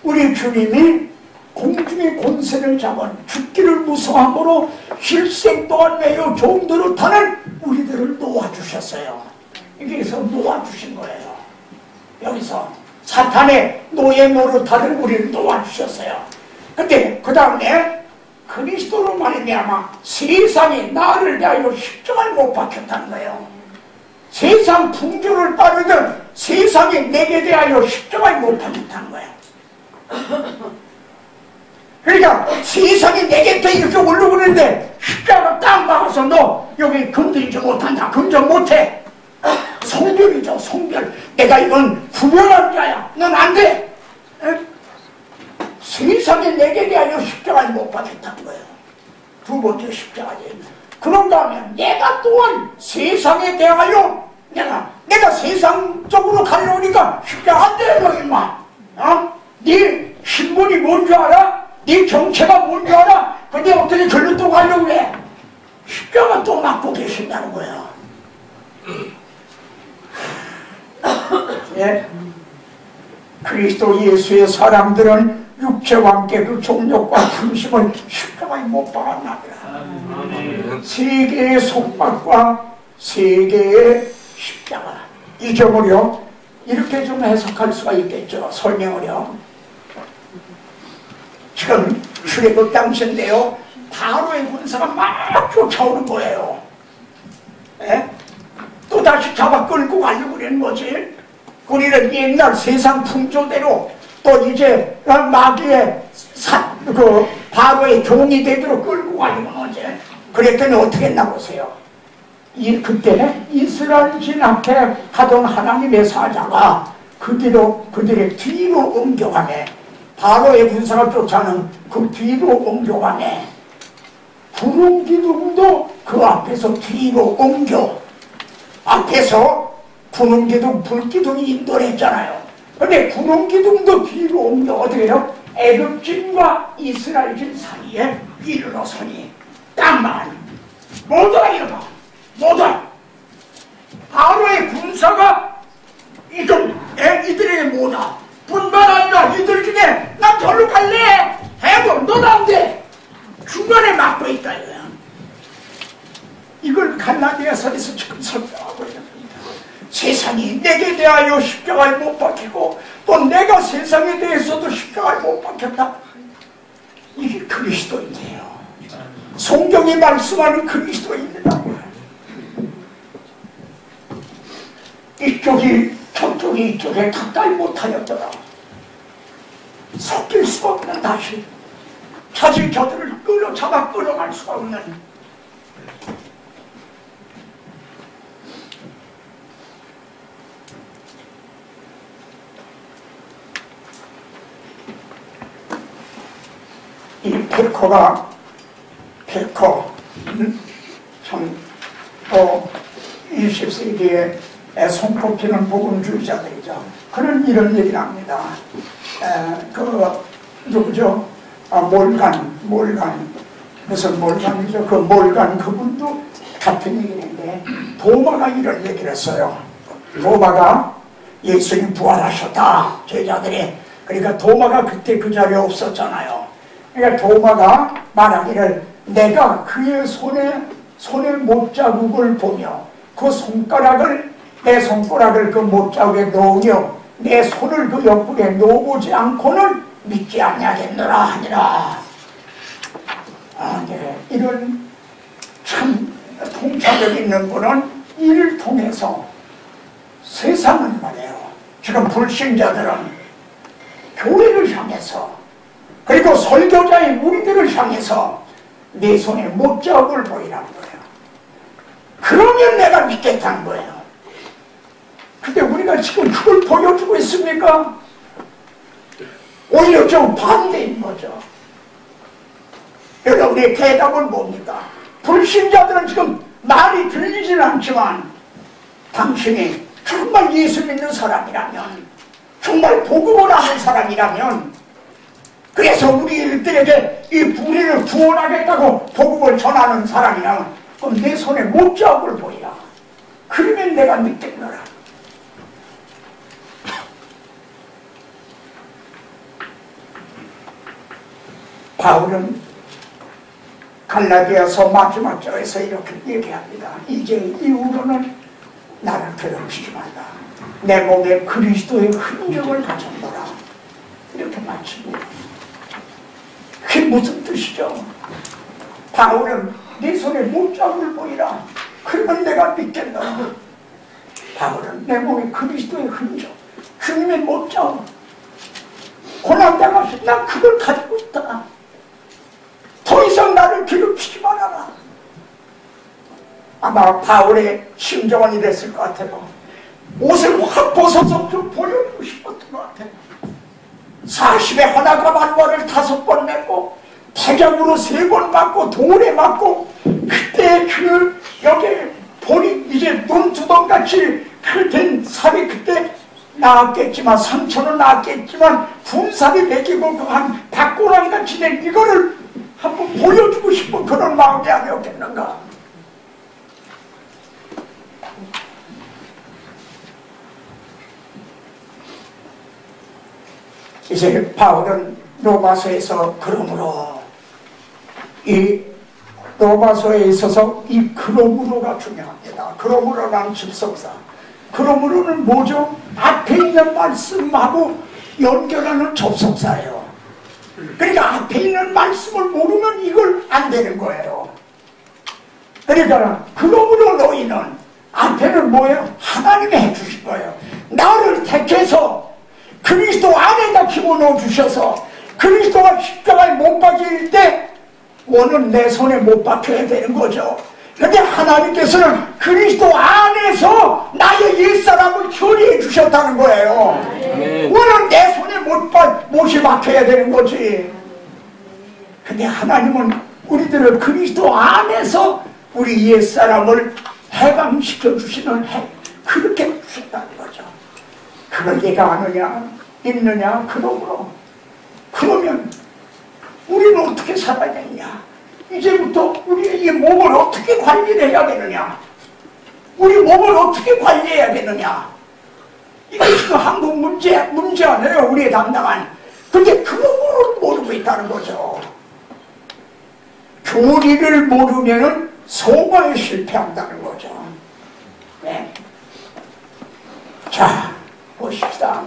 우리 주님이 공중의 권세를 잡은 죽기를 무서함으로 실생 또한 매우 좋은 노릇하는 우리들을 놓아주셨어요. 여기서 놓아주신 거예요. 여기서 사탄의 노예 노릇하는 우리를 놓아주셨어요. 근데 그 다음에 그리스도로 말미암아 세상이 나를 대하여 십자가에 못 박혔다는 거예요. 세상 풍조를 따르던 세상이 내게 대하여 십자가에 못 박혔다는 거예요. 그러니까 세상이 내 곁에 이렇게 올라오는데 십자가 딱 막아서 너 여기 건드리지 못한다. 건져 못해. 성별이죠. 성별. 내가 이건 구별한 자야. 넌 안 돼. 에? 세상이 내게 대하여 십자가에 못 박혔다는 거예요. 두 번째 십자가지. 그런가 하면 내가 또한 세상에 대하여 내가 세상적으로 가려우니까 십자가 안 돼. 너 임마. 네 신분이 뭔 줄 알아? 네 정체가 뭔 줄 알아? 근데 어떻게 절로 또 가려고 해? 십자가 또 막고 계신다는 거야. 예? 그리스도 예수의 사람들은 육체와 함께 그 정욕과 중심을 십자가에 못 박았나보다. 세 개의 속박과 세 개의 십자가. 이 점을요 이렇게 좀 해석할 수가 있겠죠. 설명을요. 지금 출애굽 당시인데요 바로의 군사가 막 쫓아오는 거예요. 예? 또 다시 잡아 끌고 가려고 그러는 거지. 우리는 옛날 세상 풍조대로 또 이제 마귀의 바로의 종이 되도록 끌고 가려고 하지. 그랬더니 어떻게 했나 보세요. 그때 이스라엘진 앞에 하던 하나님의 사자가 그들의 뒤로 옮겨가네. 바로의 군사가 쫓아오는 그 뒤로 옮겨가네. 구름기둥도 그 앞에서 뒤로 옮겨. 앞에서 구름기둥, 불기둥이 인도했잖아요. 근데 구름기둥도 뒤로 옮겨. 어떻게 해요? 애굽진과 이스라엘진 사이에 이르러서니 땅만 모두가 이러봐. 모두 바로의 군사가 이들에게 뭐다 뿐만 아니라 이들 중에 난 절로 갈래 해도 넌 안 돼. 중간에 막고 있다 이거야. 이걸 갈라디아서에서 지금 설명하고 있는 겁니다. 세상이 내게 대하여 십자가에 못 박히고 또 내가 세상에 대해서도 십자가에 못 박혔다. 이게 그리스도인데요. 성경이 말씀하는 그리스도인이라고요. 이쪽이 저쪽이 이쪽에 가까이 못하였더라. 섞일 수가 없는 다시 자기 저들을 끌어잡아 끌어갈 수가 없는. 이 백호가 참 20세기에 손꼽히는 복음주의자들이죠. 그런 이런 얘기를 합니다. 누구죠? 몰간 무슨 몰간이죠? 그 몰간 그분도 같은 얘기를 했는데 도마가 이런 얘기를 했어요. 도마가 예수님 부활하셨다 제자들이. 그러니까 도마가 그때 그 자리에 없었잖아요. 그러니까 도마가 말하기를 내가 그의 손에 못자국을 보며 그 내 손가락을 그 못자국에 넣으며 내 손을 그 옆구리에 놓아보지 않고는 믿지 아니하겠노라 하니라. 네. 이런 참 통찰력 있는 분은 이를 통해서 세상은 말이에요. 지금 불신자들은 교회를 향해서 그리고 설교자의 우리들을 향해서 내 손에 못자국을 보이라는 거예요. 그러면 내가 믿겠다는 거예요. 근데 우리가 지금 그걸 보여주고 있습니까? 오히려 좀 반대인 거죠. 여러분의 대답은 뭡니까? 불신자들은 지금 말이 들리지는 않지만 당신이 정말 예수 믿는 사람이라면, 정말 복음을 아는 사람이라면, 그래서 우리들에게 이 우리를 구원하겠다고 복음을 전하는 사람이라면, 그럼 내 손에 못자국을 보이라. 그러면 내가 믿겠노라. 바울은 갈라디아서 마지막 절에서 이렇게 얘기합니다. 이제 이후로는 나를 괴롭히지 말라. 내 몸에 그리스도의 흔적을 가졌노라. 이렇게 마칩니다. 그게 무슨 뜻이죠? 바울은 네 손에 못자국을 보이라. 그러면 내가 믿겠노라. 바울은 내 몸에 그리스도의 흔적, 주님의 못자국, 고난당하신 난 그걸 가지고 있다. 더 이상 나를 괴롭히지 말아라. 아마 바울의 심정은 이랬을 것 같아요. 옷을 확 벗어서 좀 보여주고 싶었던 것 같아요. 40에 하나가 만화를 5번 맺고 태장으로 3번 맞고 돌에 맞고, 그때 그 여기 볼이 이제 눈두덩같이 된 살이 그때 나았겠지만, 상처는 나았겠지만 분살이 매기고 한 박고랑같이 된 이거를 한번 보여주고 싶은 그런 마음이 아니었겠는가. 이제 바울은 로마서에서 그러므로, 이 로마서에 있어서 이 그러므로가 중요합니다. 그러므로라는 집성사. 그러므로는 뭐죠? 앞에 있는 말씀하고 연결하는 접속사예요. 그러니까 앞에 있는 말씀을 모르면 이걸 안 되는 거예요. 그러니까 그러므로 너희는, 앞에는 뭐예요? 하나님이 해주신 거예요. 나를 택해서 그리스도 안에다 집어넣어 주셔서 그리스도가 십자가에 못 박힐 때 원은 내 손에 못 박혀야 되는 거죠. 그런데 하나님께서는 그리스도 안에서 나의 옛사람을 처리해 주셨다는 거예요. 원은 내 손에 못이 박혀야 되는 거지. 근데 하나님은 우리들을 그리스도 안에서 우리 옛사람을 해방시켜 주시는, 그렇게 주셨다는 거죠. 그걸 내가 아느냐, 있느냐, 그러면 우리는 어떻게 살아야 되느냐? 이제부터 우리의 이 몸을 어떻게 관리를 해야 되느냐? 우리 몸을 어떻게 관리해야 되느냐? 이게 지금 한국 문제 아니에요, 우리의 담당한. 근데 그런 걸 모르고 있다는 거죠. 교리를 모르면은 소망에 실패한다는 거죠. 네. 자, 보십시다.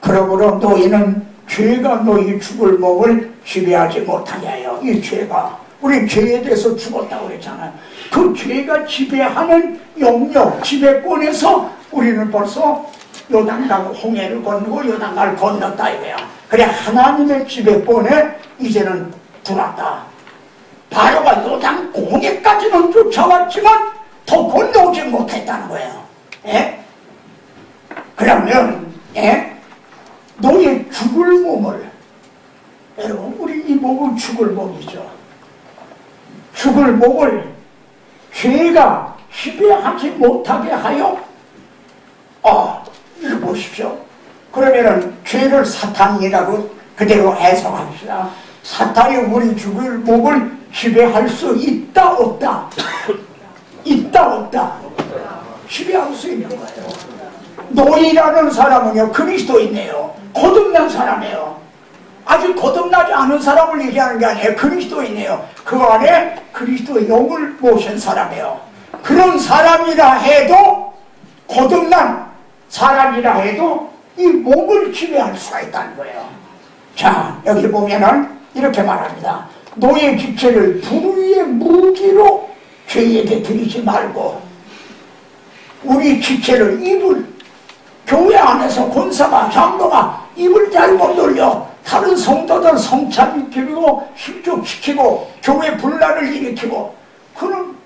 그러므로 너희는 죄가 너희 죽을 몸을 지배하지 못하게 하여. 이 죄가, 우리 죄에 대해서 죽었다고 그랬잖아요. 그 죄가 지배하는 영역, 지배권에서 우리는 벌써 요단강 홍해를 건너고 요단강을 건넜다 이거야. 그래, 하나님의 지배권에 이제는 들어왔다. 바로가 요단 홍해까지는 쫓아왔지만 더 건너오지 못했다는 거예요. 예? 그러면 너의 죽을 몸을, 여러분, 우리 이 몸은 죽을 몸이죠. 죽을 몸을 죄가 지배하지 못하게 하여, 이거 보십시오. 그러면은 죄를 사탄이라고 그대로 해석합시다. 사탄이 우리 죽을 몸을 지배할 수 있다 없다? 있다 없다? 지배할 수 있는 거예요. 너희라는 사람은요, 그리스도인이에요. 거듭난 사람이에요. 아직 거듭나지 않은 사람을 얘기하는 게 아니에요. 그리스도인이에요. 그 안에 그리스도의 영을 모신 사람이에요. 그런 사람이라 해도, 거듭난 사람이라 해도 이 몸을 지배할 수가 있다는 거예요. 자, 여기 보면은 이렇게 말합니다. 너의 지체를 불의의 무기로 죄에게 드리지 말고, 우리 지체를, 입을, 교회 안에서 권사가, 장로가 입을 잘못 돌려 다른 성도들 성찬시키고 실족시키고 교회 분란을 일으키고, 그는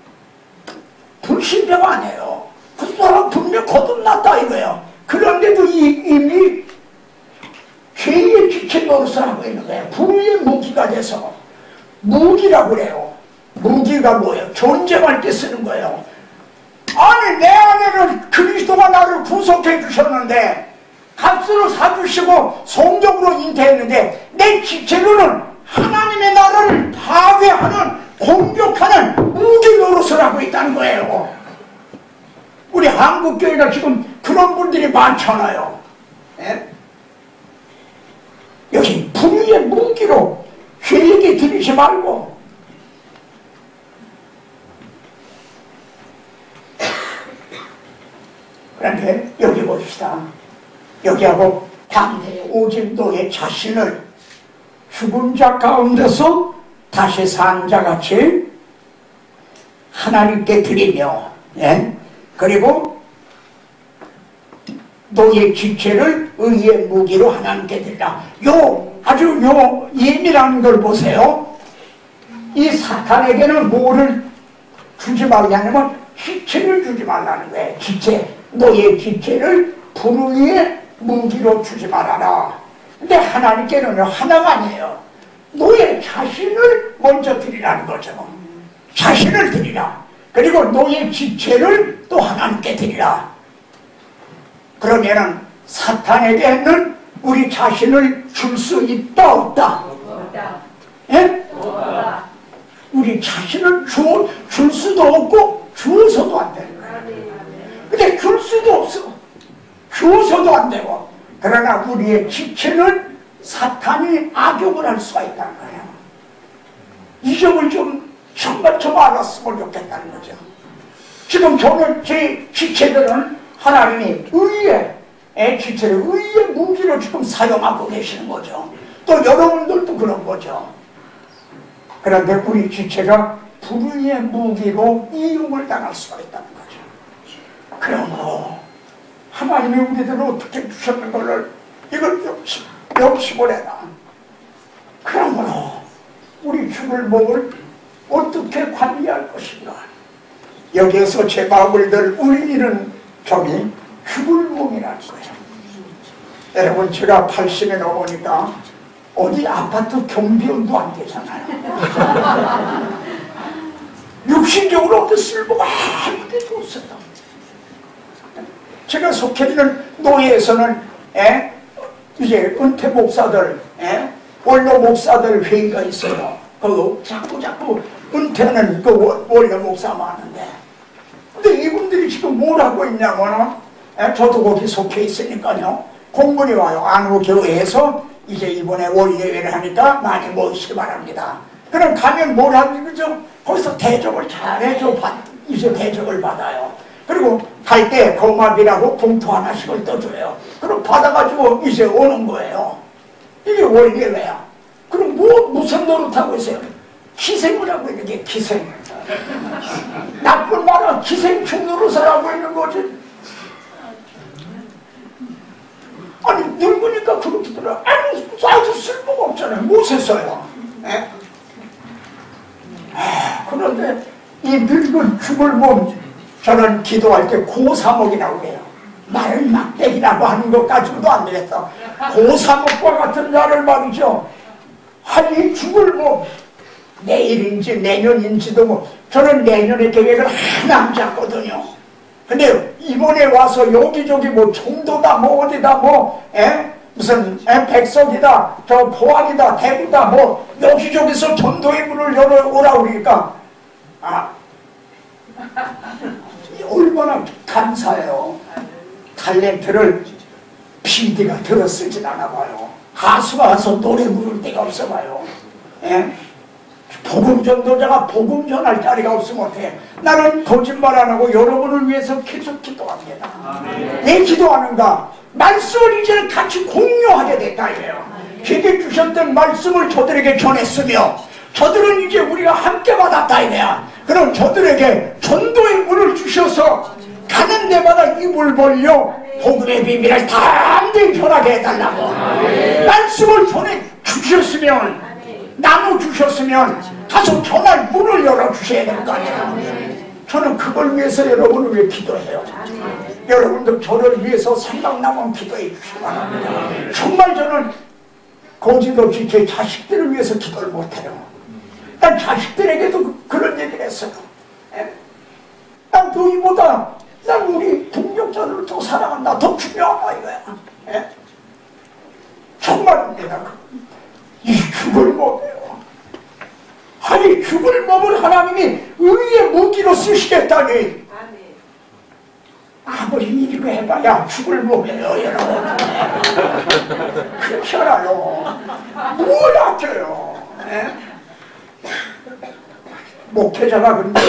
불신자가 아니에요. 그 사람 분명 거듭났다 이거예요. 그런데도 이미 죄의 지체 노릇을 하고 있는 거예요. 불의의 무기가 돼서. 무기라고 그래요. 무기가 뭐예요? 전쟁할 때 쓰는 거예요. 아니 내 안에는 그리스도가 나를 구속해 주셨는데 값으로 사주시고 성적으로 잉태했는데 내 지체로는 하나님의 나라를 파괴하는 공격하는 무기 노릇을 하고 있다는 거예요. 우리 한국교회가 지금 그런 분들이 많잖아요. 예? 여기 불의의 무기로 죄 얘기 들이지 말고 그런데 여기 봅시다. 여기하고 당대에 오직 너의 자신을 죽은 자 가운데서 다시 산 자같이 하나님께 드리며 예? 그리고 너의 지체를 의의 무기로 하나님께 드리라. 아주 예민한 걸 보세요. 이 사탄에게는 뭐를 주지 말라냐면 지체를 주지 말라는 거예요. 지체, 너의 지체를 불의의 무기로 주지 말아라. 근데 하나님께는 하나가 아니에요. 너의 자신을 먼저 드리라는 거죠. 자신을 드리라. 그리고 너의 지체를 또 하나님께 드리라. 그러면은 사탄에게는 우리 자신을 줄 수 있다 없다? 없다. 예? 없다. 우리 자신을 줄 수도 없고 주어서도 안 되는 거예요. 근데 줄 수도 없어. 주어서도 안 되고. 그러나 우리의 지체는 사탄이 악용을 할 수가 있다는 거예요. 이 점을 정말 좀 알았으면 좋겠다는 거죠. 지금 저는 제 지체들은 하나님이 의의 지체를 의의 무기로 지금 사용하고 계시는 거죠. 또 여러분들도 그런 거죠. 그런데 우리 지체가 불의의 무기로 이용을 당할 수가 있다는 거죠. 그러므로 하나님이 우리들을 어떻게 주셨는 것을 이걸 명심을 해라. 그러므로 우리 죽을 몸을 어떻게 관리할 것인가. 여기에서 제 마음을 들 우리는 저기 죽을 몸이라는 거예요. 여러분 제가 80에 넘으니까 어디 아파트 경비원도 안 되잖아요. 육신적으로 어디 쓸모가 아무데도 없어요. 제가 속해 있는 노예에서는 이제 은퇴 목사들, 원로 목사들 회의가 있어요. 그 자꾸 은퇴하는 그 원로 목사 많은데, 근데 이분들이 지금 뭘 하고 있냐면은, 저도 거기 속해 있으니까요. 공문이 와요. 안우교회에서 이제 이번에 월예회를 하니까 많이 모이시기 바랍니다. 그럼 가면 뭘 하는 거죠? 거기서 대접을 잘해줘. 이제 대접을 받아요. 그리고 갈 때 거마비라고 봉투 하나씩을 떠줘요. 그럼 받아가지고 이제 오는 거예요. 이게 월예회야. 그럼 무슨 노릇하고 있어요? 기생을 하고 있는 게 기생. 나쁜 말은 기생충 노릇을 하고 있는 거지. 아니 늙으니까 그렇게 들어. 아니 아주 쓸모가 없잖아요. 못에 써요. 그런데 이 늙은 죽을 몸, 저는 기도할 때 고사목이라고 해요. 말을 막대기라고 하는 것 가지고도 안 되겠다. 고사목과 같은 자를 말이죠. 아니 죽을 몸, 내일인지 내년인지도 뭐, 저는 내년의 계획을 하나 안 잡거든요. 근데 이번에 와서 여기저기 뭐 청도다 뭐 어디다 뭐 무슨 백석이다 저 포항이다 대구다 뭐 여기저기서 전도의 문을 열어오라 그러니까 얼마나 감사해요. 탤런트를 PD가 들어쓰진 않아 봐요. 가수가 와서 노래 부를 데가 없어 봐요. 복음 전도자가 복음 전할 자리가 없으면 어떡해. 나는 거짓말 안 하고 여러분을 위해서 계속 기도합니다. 왜 기도하는가? 말씀을 이제는 같이 공유하게 됐다 이래요. 제게 주셨던 말씀을 저들에게 전했으며 저들은 이제 우리가 함께 받았다 이래야. 그럼 저들에게 전도의 문을 주셔서 가는 데마다 입을 벌려 복음의 비밀을 담대히 전하게 해달라고. 말씀을 전해 주셨으면, 나눠 주셨으면 가서 전할 문을 열어주셔야 될 거 아니에요. 저는 그걸 위해서 여러분을 위해 기도해요. 여러분도 저를 위해서 생각나면 기도해 주시기 바랍니다. 정말 저는 거짓없이 제 자식들을 위해서 기도를 못해요. 난 자식들에게도 그런 얘기를 했어요. 난 너희보다 난 우리 동력자를 더 사랑한다, 더 중요하다 이거야. 예? 정말 내가 이 죽을 몸이에요. 아니 죽을 몸을 하나님이 의의 무기로 쓰시겠다니. 아무리 이리고 해봐야 죽을 몸이에요 여러분. 그렇지 않아요. 뭘 아껴요. 예? 목회자가 그런데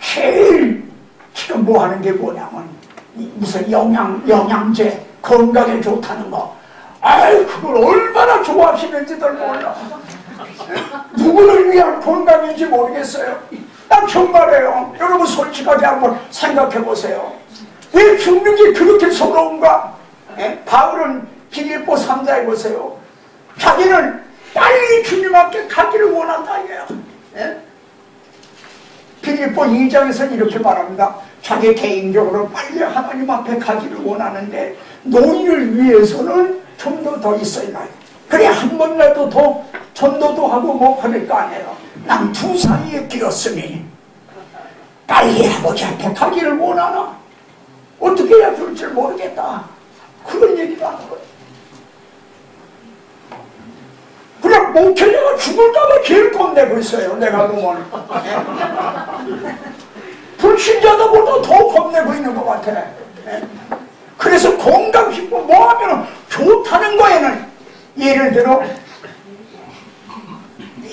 제일 지금 뭐 하는 게 뭐냐면 무슨 영양제 건강에 좋다는 거. 아이 그걸 얼마나 좋아하시는지들 몰라. 누구를 위한 건강인지 모르겠어요. 난 정말이에요. 여러분 솔직하게 한번 생각해 보세요. 왜 죽는 게 그렇게 서러운가? 예? 바울은 빌립보 3자에 보세요. 자기는 빨리 주님 앞에 가기를 원한다 이거예요. 예? 빌립보 2장에서는 이렇게 말합니다. 자기 개인적으로 빨리 하나님 앞에 가기를 원하는데 너희를 위해서는 좀 더 있어야 해. 그래 한 번이라도 더 전도도 하고 뭐 그럴 거 아니에요. 난 두 사이에 끼었으니 빨리 아버지 앞에 가기를 원하나? 어떻게 해야 될지 모르겠다. 그런 얘기도 하는 거예요. 그냥 목회자가 죽을까봐 제일 겁내고 있어요. 내가 보면 불신자들보다 더 겁내고 있는 것 같아. 그래서 건강 싶고 뭐 하면 좋다는 거에는 예를 들어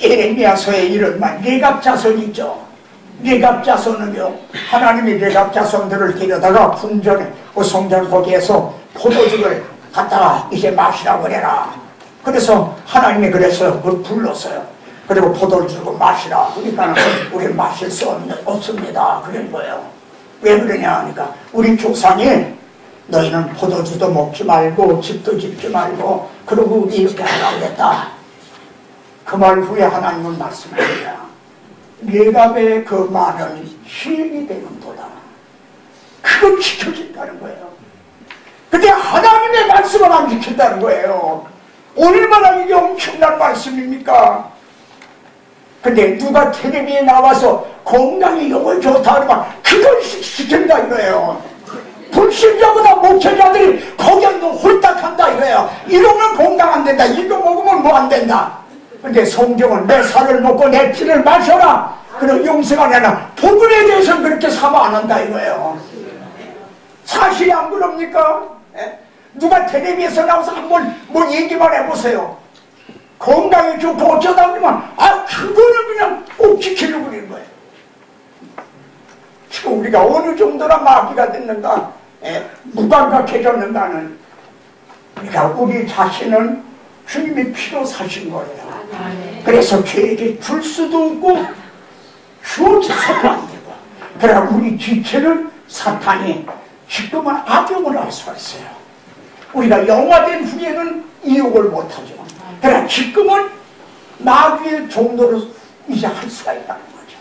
예레미야서에 이런 말 레갑자손 있죠. 레갑자손은요 하나님이 레갑자손들을 데려다가 궁전에 그 성전 거기에서 포도주를 갖다가 이제 마시라고 그래라. 그래서 하나님이 그래서 그걸 불렀어요. 그리고 포도를 주고 마시라. 그러니까 우리 마실 수 없습니다. 그런 거예요. 왜 그러냐 하니까 우리 조상이 너희는 포도주도 먹지 말고 집도 짓지 말고 그러고 우리 이렇게 하라고 했다. 그 말 후에 하나님은 말씀합니다. 레갑의 그 말은 시행이 되는도다. 그건 지켜진다는 거예요. 근데 하나님의 말씀을 안 지킨다는 거예요. 얼마나 이게 엄청난 말씀입니까? 근데 누가 텔레비에 나와서 건강이 이걸 좋다 그러면 그걸 지킨다 이거예요. 불신자보다 목회자들이 거기서 홀딱한다 이거예요. 이러면 건강 안 된다. 이거 먹으면 뭐 안 된다. 근데 성경은 내 살을 먹고 내 피를 마셔라. 그럼 용서가 되나. 복음에 대해서는 그렇게 사모 안 한다 이거예요. 사실이 안 그럽니까? 예? 누가 텔레비에서 나와서 한번 뭐 얘기만 해보세요. 건강이 좋고 어쩌다 보면 그거는 그냥 꼭 지키려고 그러는 거예요. 지금 우리가 어느 정도나 마귀가 됐는가, 무감각해졌는가는 우리가 우리 자신은 주님의 피로 사신 거예요. 그래서 죄에게 줄 수도 없고 주어져서도 안 되고, 그래야 우리 지체를 사탄이 지금은 악용을 할 수가 있어요. 우리가 영화된 후에는 이용을 못하죠. 그러나 지금은 마귀의 종로로 이제 할 수가 있다는 거죠.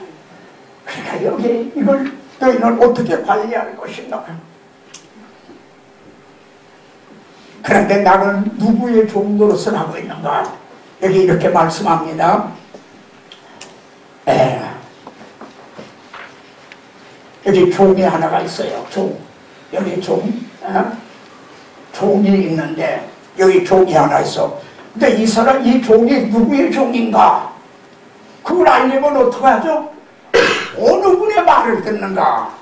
그러니까 여기 이걸 너희는 어떻게 관리할 것인가. 그런데 나는 누구의 종로로서 하고 있는가. 여기 이렇게 말씀합니다. 여기 종이 하나가 있어요. 종. 여기 종. 종이 있는데 여기 종이 하나 있어. 근데 이 사람, 이 종이 누구의 종인가? 그걸 알려면 어떡하죠? 어느 분의 말을 듣는가?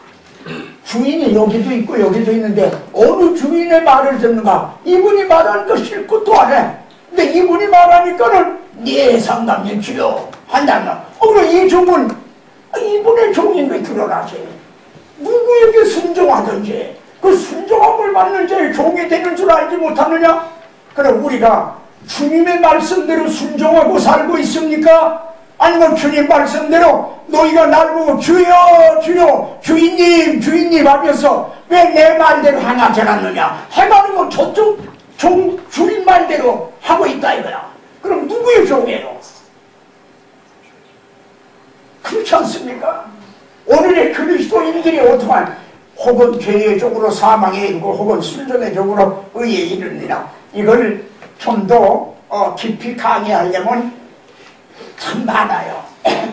주인이 여기도 있고 여기도 있는데 어느 주인의 말을 듣는가? 이분이 말하는 거 싫고 또 안 해. 근데 이분이 말하니까는 네 상담님 주요 한다면 그럼 이 종은 이분의 종인 게 드러나지. 누구에게 순종하든지 그 순종함을 받는 자의 종이 되는 줄 알지 못하느냐? 그럼 우리가 주님의 말씀대로 순종하고 살고 있습니까? 아니면 주님 말씀대로 너희가 날 보고 주여 주여 주인님 주인님 하면서 왜 내 말대로 행하지 않았느냐? 행하는 저쪽 주인 말대로 하고 있다 이거야. 그럼 누구의 종이에요? 그렇지 않습니까? 오늘의 그리스도인들이 어떠한 혹은 죄의 종으로 사망에 이르고 혹은 순종의 종으로 의에 이르느냐, 이걸 좀 더 깊이 강의하려면 참 많아요.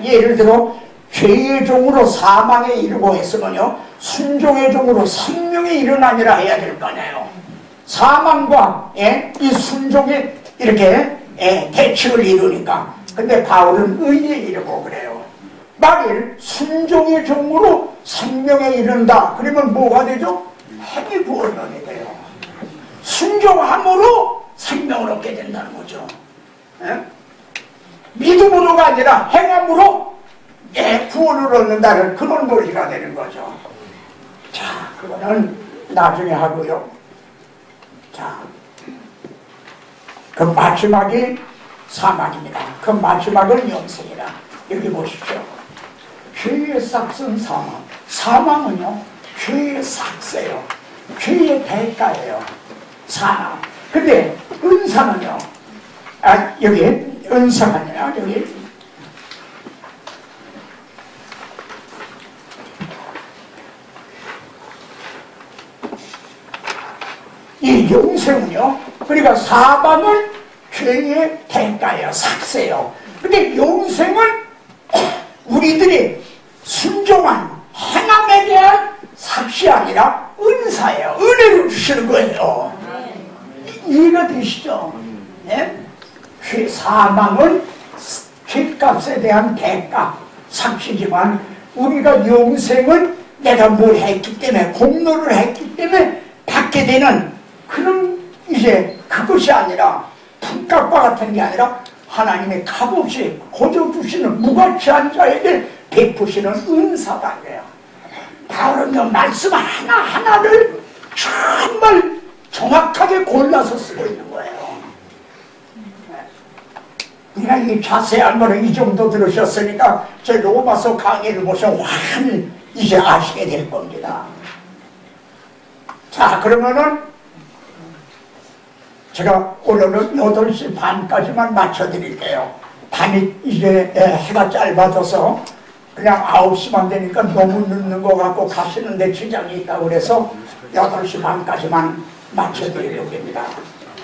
예를 들어 죄의 종으로 사망에 이르고 했으면요, 순종의 종으로 생명에 이르나니라 해야 될 거 아니에요. 사망과 이 순종이 이렇게 대칭을 이루니까. 근데 바울은 의에 이르고 그래요. 만일 순종의 종으로 생명에 이른다 그러면 뭐가 되죠? 행위 구원론이 돼요. 순종함으로 생명을 얻게 된다는 거죠. 믿음으로가 아니라 행함으로 구원을 얻는다는 그런 논리가 되는 거죠. 자, 그거는 나중에 하고요. 자, 그 마지막이 사망입니다. 그 마지막은 영생이라. 여기 보십시오. 죄의 삭은 사망. 사망은요, 죄의 삭세요. 죄의 대가예요. 사망. 근데 은사는요, 여기 은사가요. 여기 이 영생은요, 그러니까 사망은 죄의 대가예요. 삭세요. 근데 영생은 우리들이 순종한 하나님에 대한 삭시 아니라 은사예요. 은혜를 주시는 거예요. 이해가 되시죠? 네? 사망은 죄값에 대한 대가, 삭시지만 우리가 영생은 내가 뭘 했기 때문에, 공로를 했기 때문에 받게 되는 그런 이제 그것이 아니라 품값과 같은 게 아니라 하나님의 값없이 거저 주시는 무가치한 자에게 베푸시는 은사다 그래요. 바울은 말씀 하나하나를 정말 정확하게 골라서 쓰고 있는 거예요. 우리가 이 자세한 거는 이 정도 들으셨으니까 제 로마서 강의를 보시면 확 이제 아시게 될 겁니다. 자, 그러면은 제가 오늘은 8시 반까지만 맞춰드릴게요. 밤이 이제 해가 짧아져서 그냥 9시만 되니까 너무 늦는 것 같고 가시는데 지장이 있다고 그래서 8시 반까지만 맞춰드리려고 합니다.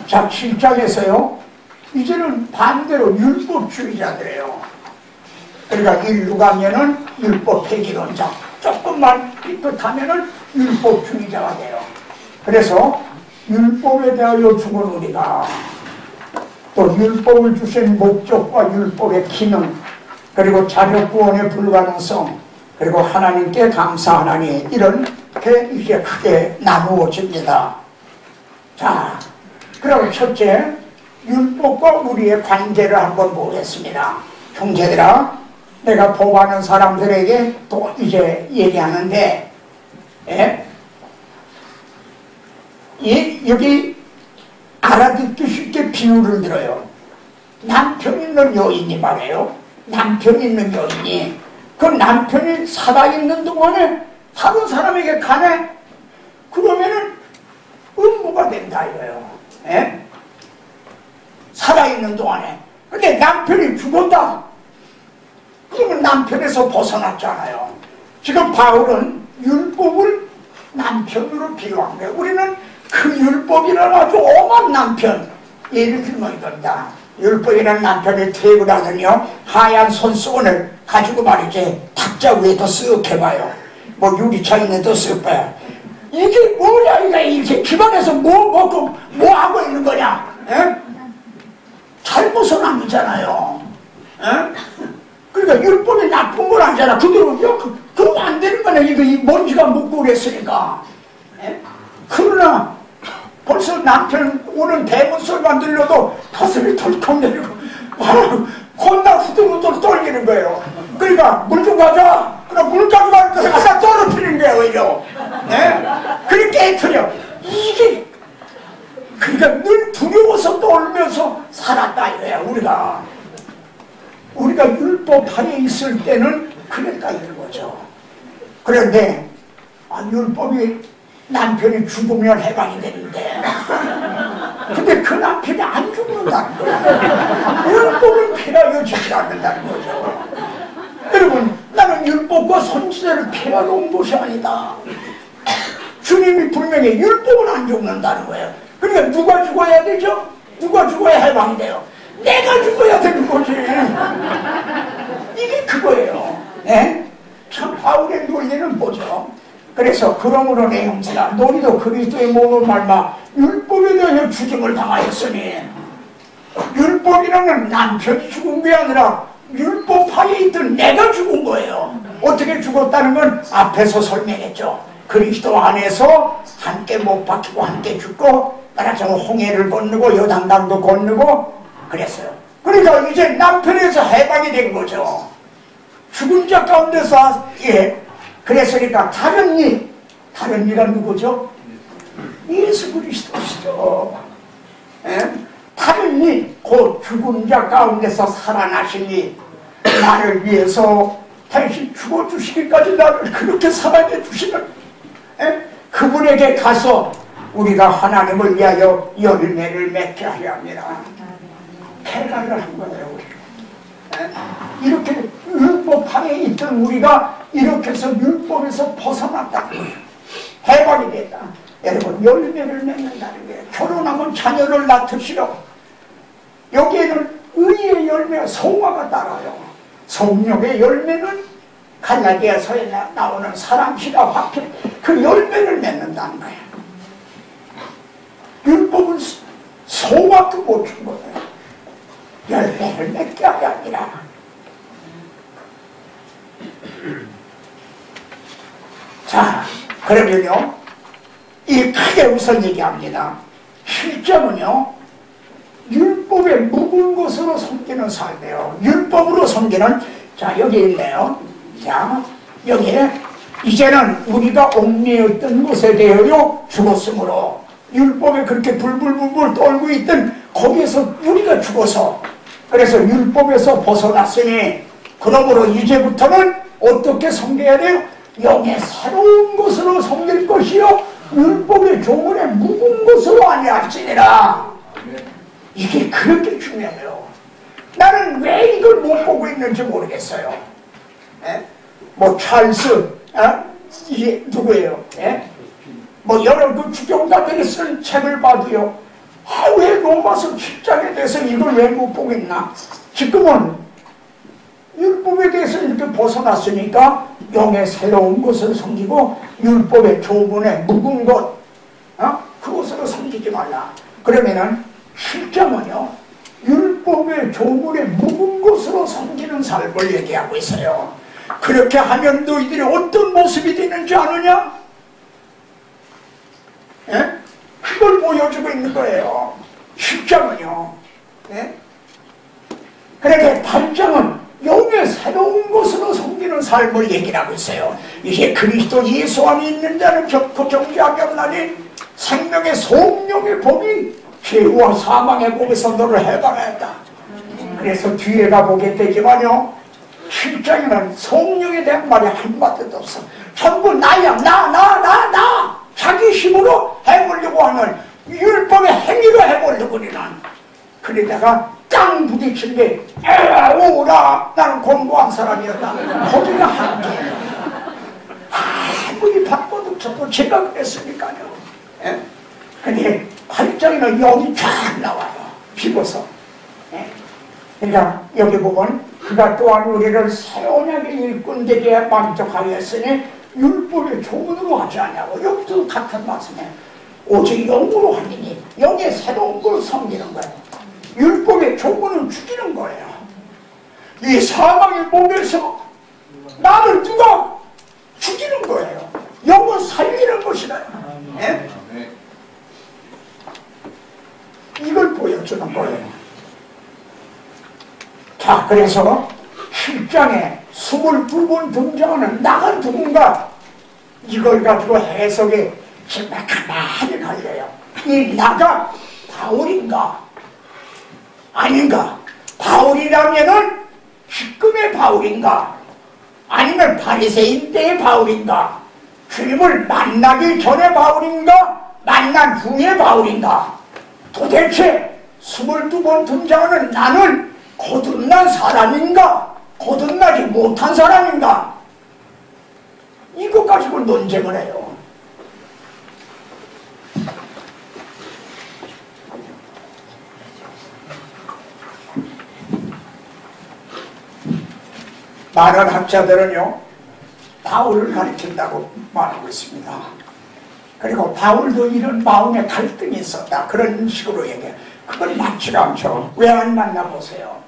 자, 7장에서요, 이제는 반대로 율법주의자들이에요. 그러니까 1, 6학년은 율법 폐기론자, 조금만 삐끗하면은 율법주의자가 돼요. 그래서 율법에 대하여 죽은 우리가 또 율법을 주신 목적과 율법의 기능, 그리고 자력 구원의 불가능성, 그리고 하나님께 감사하나니, 이렇게 이제 크게 나누어집니다. 자, 그럼 첫째, 율법과 우리의 관계를 한번 보겠습니다. 형제들아, 내가 보고하는 사람들에게 또 이제 얘기하는데, 여기 알아듣기 쉽게 비유를 들어요. 남편 있는 여인이 말해요. 남편 있는 여인이 그 남편이 살아있는 동안에 다른 사람에게 가네? 그러면은 음모가 된다 이거예요. 살아있는 동안에. 근데 남편이 죽었다. 그러면 남편에서 벗어났잖아요. 지금 바울은 율법을 남편으로 비유한 거예요. 우리는 그 율법이라는 아주 엄한 남편, 예를 들면 이겁니다. 율법이라는 남편이 퇴근을 하더니요, 하얀 손수건을 가지고 말이지 탁자 위에다 쓱 해봐요. 뭐 유리창 있는데 쓱 봐요. 이게 뭐냐, 이게 이렇게 집안에서 뭐 먹고 뭐 하고 있는 거냐? 잘못은 아니잖아요. 그러니까 율법이 나쁜 건 아니잖아. 그대로 그러면 안 되는 거네. 이거 이 먼지가 묻고 그랬으니까. 그러나 벌써 남편 오는 대문소리만 들려도 가슴이 덜컥 내리고 혼나 후들후들 떨리는 거예요. 그러니까 물 좀 가자. 그럼 물 가져갈 때 갖다 떨어뜨리는 거예요, 오히려. 그렇게 깨트려. 이게 그러니까 늘 두려워서 떨면서 살았다 이거야. 우리가 율법 하에 있을 때는 그랬다 이런 거죠. 그런데 율법이 남편이 죽으면 해방이 되는데, 근데 그 남편이 안 죽는다는 거예요. 율법을 피하여 지지 않는다는 거죠. 여러분, 나는 율법과 선지자를 피하러 온 것이 아니다. 주님이 분명히 율법은 안 죽는다는 거예요. 그러니까 누가 죽어야 되죠? 누가 죽어야 해방이 돼요? 내가 죽어야 되는 거지. 이게 그거예요. 바울의 논리는 뭐죠? 그래서 그러므로 내 형제라 너희도 그리스도의 몸을 말마 율법에 대하여 죽임을 당하였으니, 율법이라는 남편이 죽은 게 아니라 율법 하에 있던 내가 죽은 거예요. 어떻게 죽었다는 건 앞에서 설명했죠. 그리스도 안에서 함께 못 박히고 함께 죽고, 말하자면 홍해를 건너고 요단강도 건너고 그랬어요. 그러니까 이제 남편에서 해방이 된 거죠. 죽은 자 가운데서. 그랬으니까 다른 이가 누구죠? 예수 그리스도시죠. 다른 이, 곧 죽은 자 가운데서 살아나신 이, 나를 위해서 당신 죽어주시기까지 나를 그렇게 사랑해 주시는 그분에게 가서 우리가 하나님을 위하여 열매를 맺게 하려 합니다. 해가를 한 거예요. 우리가 이렇게 율법 하에 있던 우리가 이렇게 해서 율법에서 벗어났다는 거예요. 해방이 됐다. 여러분, 열매를 맺는다는 거예요. 결혼하면 자녀를 낳으시라고. 여기에는 의의 열매와 성화가 따라요. 성령의 열매는 갈라디아서에 나오는 사랑, 희가, 화평, 그 열매를 맺는다는 거예요. 율법은 성화도 못 준 거예요. 열매를 맺게 하려 합니다. 자, 그러면요, 이 크게 우선 얘기합니다. 실정은요, 율법에 묵은 것으로 섬기는 삶이에요. 율법으로 섬기는, 자, 여기 있네요. 자, 여기에 이제는 우리가 얽매였던 것에 대하여 죽었으므로, 율법에 그렇게 불불불불 떨고 있던 거기에서 우리가 죽어서, 그래서 율법에서 벗어났으니, 그러므로 이제부터는 어떻게 섬겨야 돼요? 영의 새로운 것으로 섬길 것이요 율법의 조문에 묵은 것으로 아니할지니라. 이게 그렇게 중요해요. 나는 왜 이걸 못 보고 있는지 모르겠어요. 뭐 찰스, 이게 누구예요? 뭐 여러 그 주경가들이 쓴 책을 봐도요, 왜 로마서 7장에 대해서 이걸 왜 못 보고 있나? 지금은 율법에 대해서 이렇게 벗어났으니까 영의 새로운 것을 섬기고 율법의 조문에 묵은 것, 그것으로 섬기지 말라. 그러면은 실정은요, 율법의 조문에 묵은 것으로 섬기는 삶을 얘기하고 있어요. 그렇게 하면 너희들이 어떤 모습이 되는지 아느냐? 그걸 보여주고 있는 거예요. 10장은요. 그렇게 8장은 영의 새로운 것으로 섬기는 삶을 얘기를 하고 있어요. 이게 그리스도 예수 안에 있는 자는 결코 정죄함이 없나니 생명의 성령의 법이 죄와 사망의 법에서 너를 해방했다. 그래서 뒤에가 보게 되지만요, 7장에는 성령에 대한 말이 한마디도 없어. 전부 나야. 나 자기 힘으로 해보려고 하는 율법의 행위로 해보려고 하는. 그러다가 땅 부딪히는 게 오라, 나는 공부한 사람이었다. 거기가 한계예요. 아무리 바꿔도 저도 제가 그랬으니까요. 근데 8장에는 영이 쫙 나와요. 비고서. 그러니까 여기 보면 그가 또한 우리를 새 언약의 일꾼되게 만족하였으니 율법의 조문으로 하지 않냐고. 여기도 같은 말씀에 오직 영으로 하니니 영의 새로운 걸 섬기는 거예요. 율법의 조문은 죽이는 거예요. 이 사망의 몸에서 나를 누가 죽이는 거예요. 영을 살리는 것이다. 이걸 보여주는 거예요. 자, 그래서 7장에 22번 등장하는 나가 누군가, 이걸 가지고 해석이 정말 가만히 갈려요. 이 나가 바울인가 아닌가? 바울이라면은 지금의 바울인가? 아니면 바리새인 때의 바울인가? 주님을 만나기 전의 바울인가? 만난 후의 바울인가? 도대체 22번 등장하는 나는 거듭난 사람인가? 거듭나지 못한 사람인가? 이것 가지고 논쟁을 해요. 많은 학자들은요, 바울을 가리킨다고 말하고 있습니다. 그리고 바울도 이런 마음의 갈등이 있었다, 그런 식으로 얘기해요. 그건 맞지가 않죠. 왜 안 만나보세요?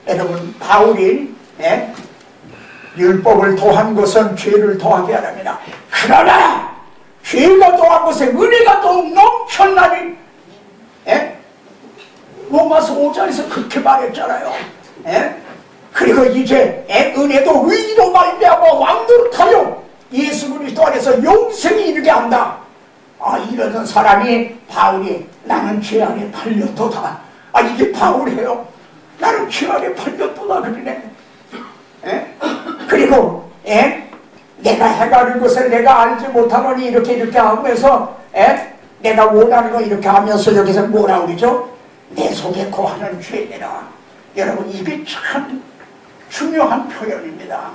여러분, 바울이 율법을 더한 것은 죄를 더하게 하랍니다. 그러나 죄가 더한 것에 은혜가 더욱 넘쳤나니, 로마서 5장에서 그렇게 말했잖아요. 그리고 이제 은혜도 의로 말미암아 왕노릇하여 예수 그리스도 안에서 영생이 이르게 한다. 이러던 사람이 바울이 나는 죄 안에 팔렸도다. 이게 바울이에요. 나는 죄 안에 팔렸도다 그러네. 그리고 내가 해가는 것을 내가 알지 못하노니 이렇게 하면서 내가 원하는 거 이렇게 하면서 여기서 뭐라 그러죠? 내 속에 거하는 죄니라. 여러분, 이게 참 중요한 표현입니다.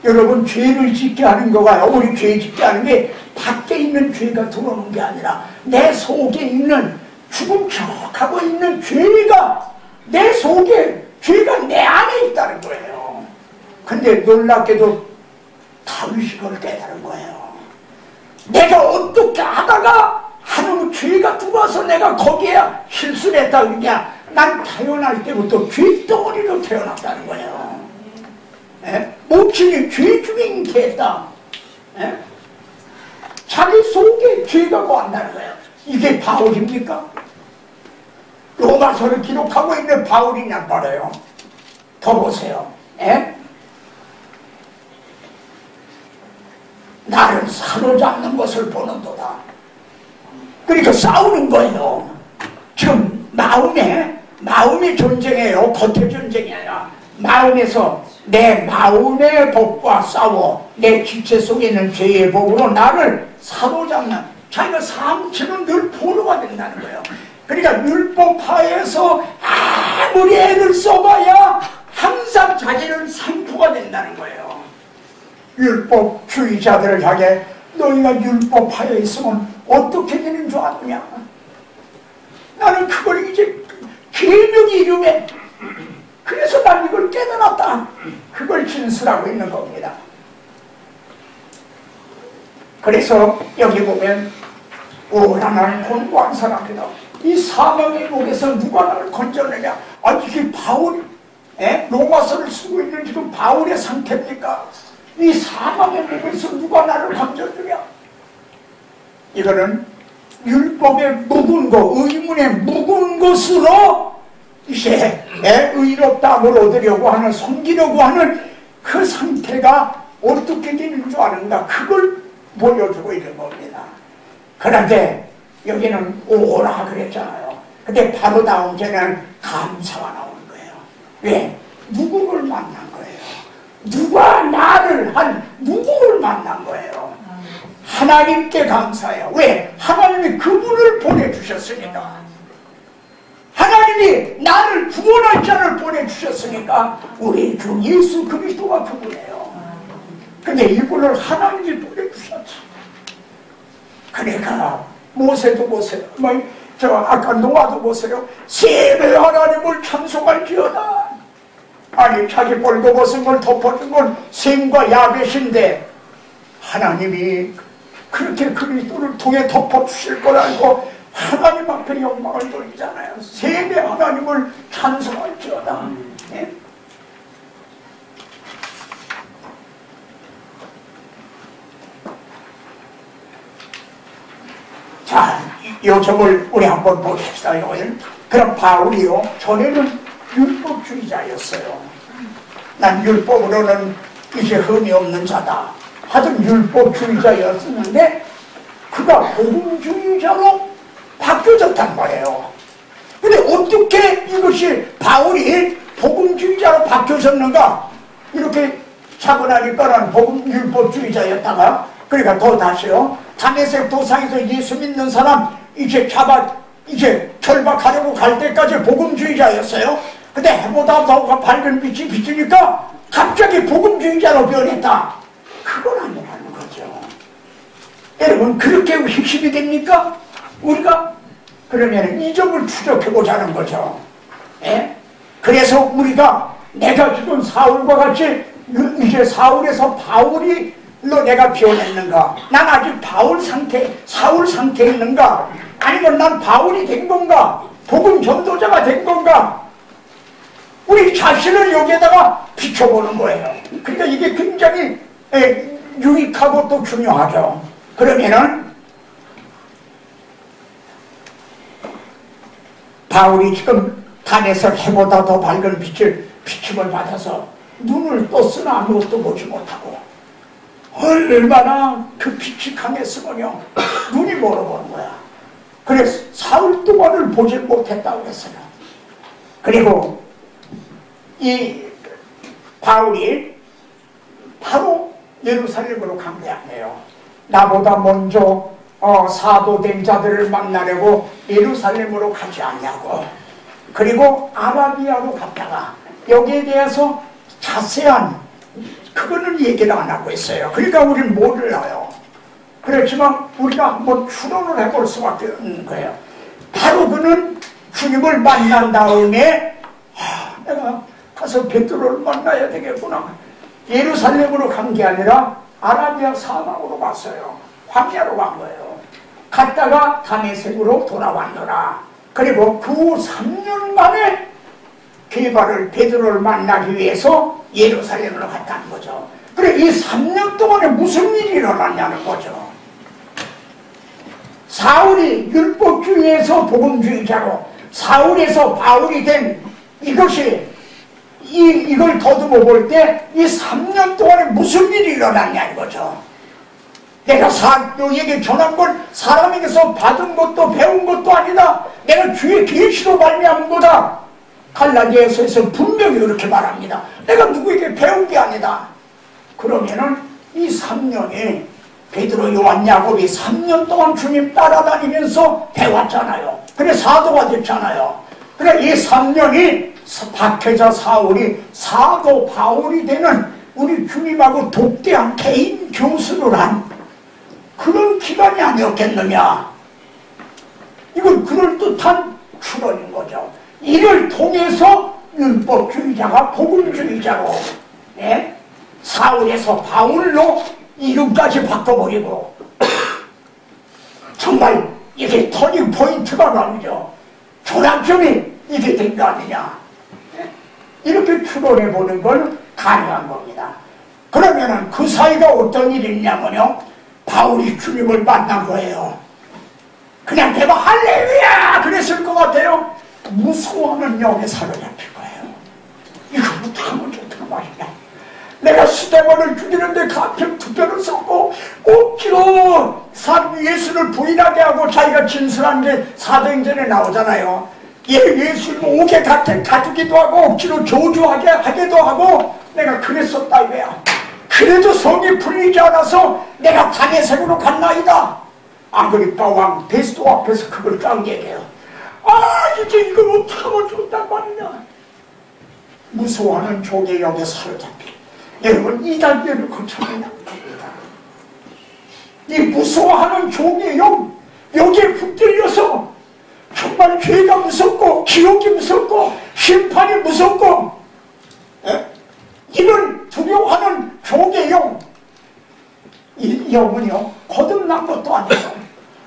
여러분, 죄를 짓게 하는 거가, 우리 죄 짓게 하는 게 밖에 있는 죄가 들어오는 게 아니라 내 속에 있는 죽은 척하고 있는 죄가, 내 속에 죄가 내 안에 있다는 거예요. 근데 놀랍게도 다윗이 그걸 깨달은 거예요. 내가 어떻게 하다가 하는 죄가 들어와서 내가 거기에 실수를 했다 그러냐. 난 태어날 때부터 죄덩어리로 태어났다는 거예요. 모친이 죄 중에 잉태했다. 자기 속에 죄가 거한다는 거예요. 이게 바울입니까? 로마서를 기록하고 있는 바울이냐 말이에요. 더 보세요. 나를 사로잡는 것을 보는도다. 그러니까 싸우는 거예요. 지금 마음의 전쟁이에요. 겉의 전쟁이 아니라 마음에서 내 마음의 법과 싸워 내 지체 속에 있는 죄의 법으로 나를 사로잡는, 자기가 상처는 늘 포로가 된다는 거예요. 그러니까 율법하에서 아무리 애를 써봐야 항상 자기는 상포가 된다는 거예요. 율법주의자들을 향해 너희가 율법하에 있으면 어떻게 되는 줄 아느냐. 나는 그걸 이제 계명이 이름에, 그래서 난 이걸 깨달았다. 그걸 진술하고 있는 겁니다. 그래서 여기 보면 오라는 곤고한 사람이다. 이 사망의 목에서 누가 나를 건져내냐. 이게 바울, 로마서를 쓰고 있는 지금 바울의 상태입니까? 이 사망의 목에서 누가 나를 건져주냐. 이거는 율법의 묵은 것, 의문의 묵은 것으로 이제 의롭다함을 얻으려고 하는, 섬기려고 하는 그 상태가 어떻게 되는 줄 아는가, 그걸 보여주고 있는 겁니다. 그런데 여기는 오라 그랬잖아요. 근데 바로 다음 절에는 감사가 나오는 거예요. 왜? 누구를 만난 거예요. 누가 나를 누구를 만난 거예요. 하나님께 감사해요. 왜? 하나님이 그분을 보내주셨으니까. 하나님이 나를 구원할 자를 보내주셨으니까 우리 주 예수 그리스도가 그분이에요. 근데 이분을 하나님이 보내주셨지. 그러니까 모세도 보세요. 아까 노아도 보세요. 세배 하나님을 찬송할지어다. 아니, 자기 벌거벗은 걸 덮어준 건 셈과 야벳인데 하나님이 그렇게 그리스도를 통해 덮어주실 걸 알고 하나님 앞에 영광을 돌리잖아요. 세배 하나님을 찬송할지어다. 자, 요 점을 우리 한번 보십시다. 그럼 바울이요, 전에는 율법주의자였어요. 난 율법으로는 이제 흠이 없는 자다 하던 율법주의자였었는데 그가 복음주의자로 바뀌어졌단 말이에요. 근데 어떻게 이것이 바울이 복음주의자로 바뀌어졌는가? 이렇게 차분하니까는 율법주의자였다가, 그러니까 더 다시요, 다메섹 도상에서 예수 믿는 사람 이제 결박하려고 갈 때까지 복음주의자였어요. 근데 해보다 더 밝은 빛이 비치니까 갑자기 복음주의자로 변했다. 그건 아니라는 거죠. 여러분, 그렇게 핵심이 됩니까? 우리가? 그러면 이 점을 추적해보자는 거죠. 그래서 우리가 내가 지금 사울과 같이 이제 사울에서 바울이로 내가 변했는가? 난 아직 사울 상태에 있는가? 아니면 난 바울이 된 건가? 복음 전도자가 된 건가? 우리 자신을 여기에다가 비춰보는 거예요. 그러니까 이게 굉장히 유익하고 또 중요하죠. 그러면은 바울이 지금 단에서 해보다 더 밝은 비침을 받아서 눈을 떴으나 아무것도 보지 못하고 얼마나 그 빛이 강했으면요 눈이 멀어보는 거야. 그래서 사흘 동안을 보지 못했다고 했어요. 그리고 이 바울이 바로 예루살렘으로 간 게 아니에요. 나보다 먼저 사도된 자들을 만나려고 예루살렘으로 가지 않냐고. 그리고 아라비아로 갔다가 여기에 대해서 자세한 그거는 얘기를 안 하고 있어요. 그러니까 우리는 몰라요. 그렇지만 우리가 한번 추론을 해볼 수밖에 없는 거예요. 바로 그는 주님을 만난 다음에 내가 가서 베드로를 만나야 되겠구나. 예루살렘으로 간 게 아니라 아라비아 사막으로 갔어요. 광야로 간 거예요. 갔다가 다메섹으로 돌아왔노라. 그리고 그 3년 만에 베드로를 만나기 위해서 예루살렘으로 갔다는 거죠. 그래 이 3년 동안에 무슨 일이 일어났냐는 거죠. 사울이 율법주의에서 복음주의자로 사울에서 바울이 된 이것이 이걸 더듬어 볼 때 이 3년 동안에 무슨 일이 일어났냐 이거죠. 내가 너에게 전한 건 사람에게서 받은 것도 배운 것도 아니다. 내가 주의 계시로 말미암은 거다. 갈라디아서에서 분명히 그렇게 말합니다. 내가 누구에게 배운 게 아니다. 그러면은 이 3년이 베드로, 요한, 야곱이 3년 동안 주님 따라다니면서 배웠잖아요. 그래 사도가 됐잖아요. 그래 이 3년이 박해자 사울이 사도 바울이 되는 우리 주님하고 독대한 개인 교수를 한 그런 기간이 아니었겠느냐. 이건 그럴듯한 추론인 거죠. 이를 통해서 율법주의자가 복음주의자로 사울에서 바울로 이름까지 바꿔버리고 정말 이게 터닝 포인트가 말이죠. 전환점이 이게 된 거 아니냐. 이렇게 추론해 보는 건 가능한 겁니다. 그러면은 그 사이가 어떤 일이 있냐면요. 바울이 주님을 만난 거예요. 그냥 대박 할렐루야 그랬을 것 같아요. 무서워하는 영에 사로잡힐 거예요. 이거부터 하면 좋다는 말이야. 내가 스데반을 죽이는데 가평 투표를 썼고 억지로 예수를 부인하게 하고 자기가 진술한 게 사도행전에 나오잖아요. 예수를 옥에 가두기도 하고 억지로 저주하게 하기도 하고 내가 그랬었다 이거야. 그래도 성이 풀리지 않아서 내가 다메섹으로 갔나이다. 아그리파 왕 베스도 앞에서 그걸 딱 얘기해요. 이제 이걸 어떡하면 좋단 말이냐. 무서워하는 종의 영에 사로잡힌 여러분 이 단계를 거쳐야 합니다. 이 무서워하는 종의 영 여기에 붙들려서 정말 죄가 무섭고 지옥이 무섭고 심판이 무섭고 이걸 두려워하는 종의 영. 이 영은요 거듭난 것도 아니에요.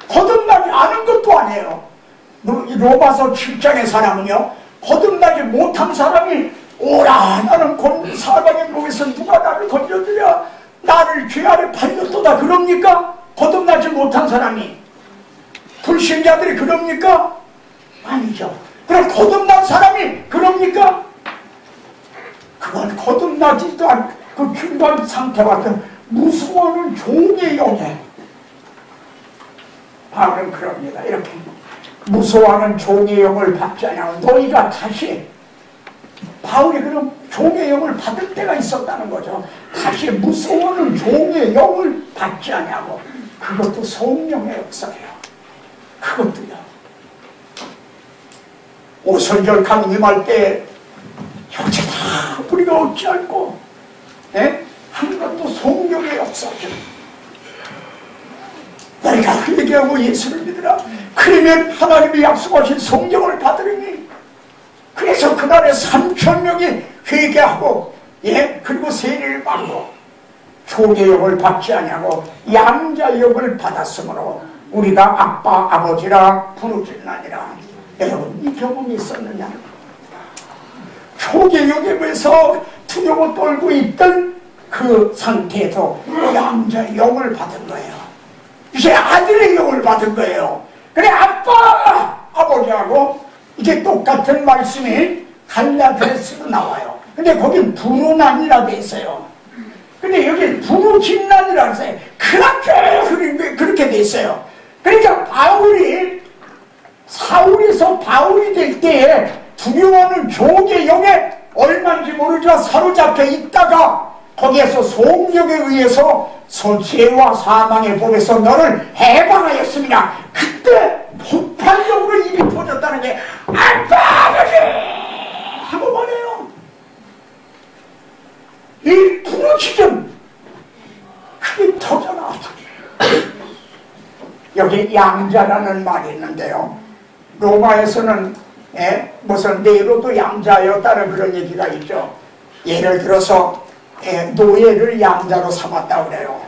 거듭나지 않은 것도 아니에요. 로마서 7장의 사람은요 거듭나지 못한 사람이 오라 나는 사방의 목에서 누가 나를 건져주랴 나를 죄 아래 팔렸도다 그럽니까? 거듭나지 못한 사람이 불신자들이 그럽니까? 아니죠. 그럼 거듭난 사람이 그럽니까? 그건 거듭나지도 않은 그 중간 상태와 같은 무서워하는 종의 영에 바울은 그럽니다. 이렇게 무서워하는 종의 영을 받지 않냐고. 너희가 다시 바울이 그럼 종의 영을 받을 때가 있었다는 거죠. 다시 무서워하는 종의 영을 받지 않냐고. 그것도 성령의 역사예요. 그것도요. 오순절 강림할 때 형제다 우리가 어찌할꼬 한 것도 성령의 역사죠. 너희가 회개하고 예수를 믿으라. 그러면 하나님이 약속하신 성령을 받으리니. 그래서 그날에 3,000명이 회개하고 그리고 세례를 받고 조계역을 받지 아니하고 양자역을 받았으므로 우리가 아빠 아버지라 부르짖나니라. 여러분 이 경험이 있었느냐? 조계역에서 두려워 떨고 있던 그 상태에서 양자의 영을 받은 거예요. 이제 아들의 영을 받은 거예요. 그래 아빠 아버지하고 이제 똑같은 말씀이 갈라디아서도 나와요. 근데 거긴 부르나니라 돼 있어요. 근데 여기 부르짖나니라 했어요. 그렇게 돼 있어요. 그러니까 바울이 사울에서 바울이 될 때에 두려워하는 조계 영에 얼마인지 모르지만 사로잡혀 있다가 거기에서 성령에 의해서 죄와 사망의 법에서 너를 해방하였습니다. 그때 폭발적으로 입이 터졌다는 게 아빠 아버지 하고 말해요. 이 부르짖음 그게 터져나. 여기 양자라는 말이 있는데요, 로마에서는 무슨 네로도 양자였다는 그런 얘기가 있죠. 예를 들어서 노예를 양자로 삼았다고 그래요.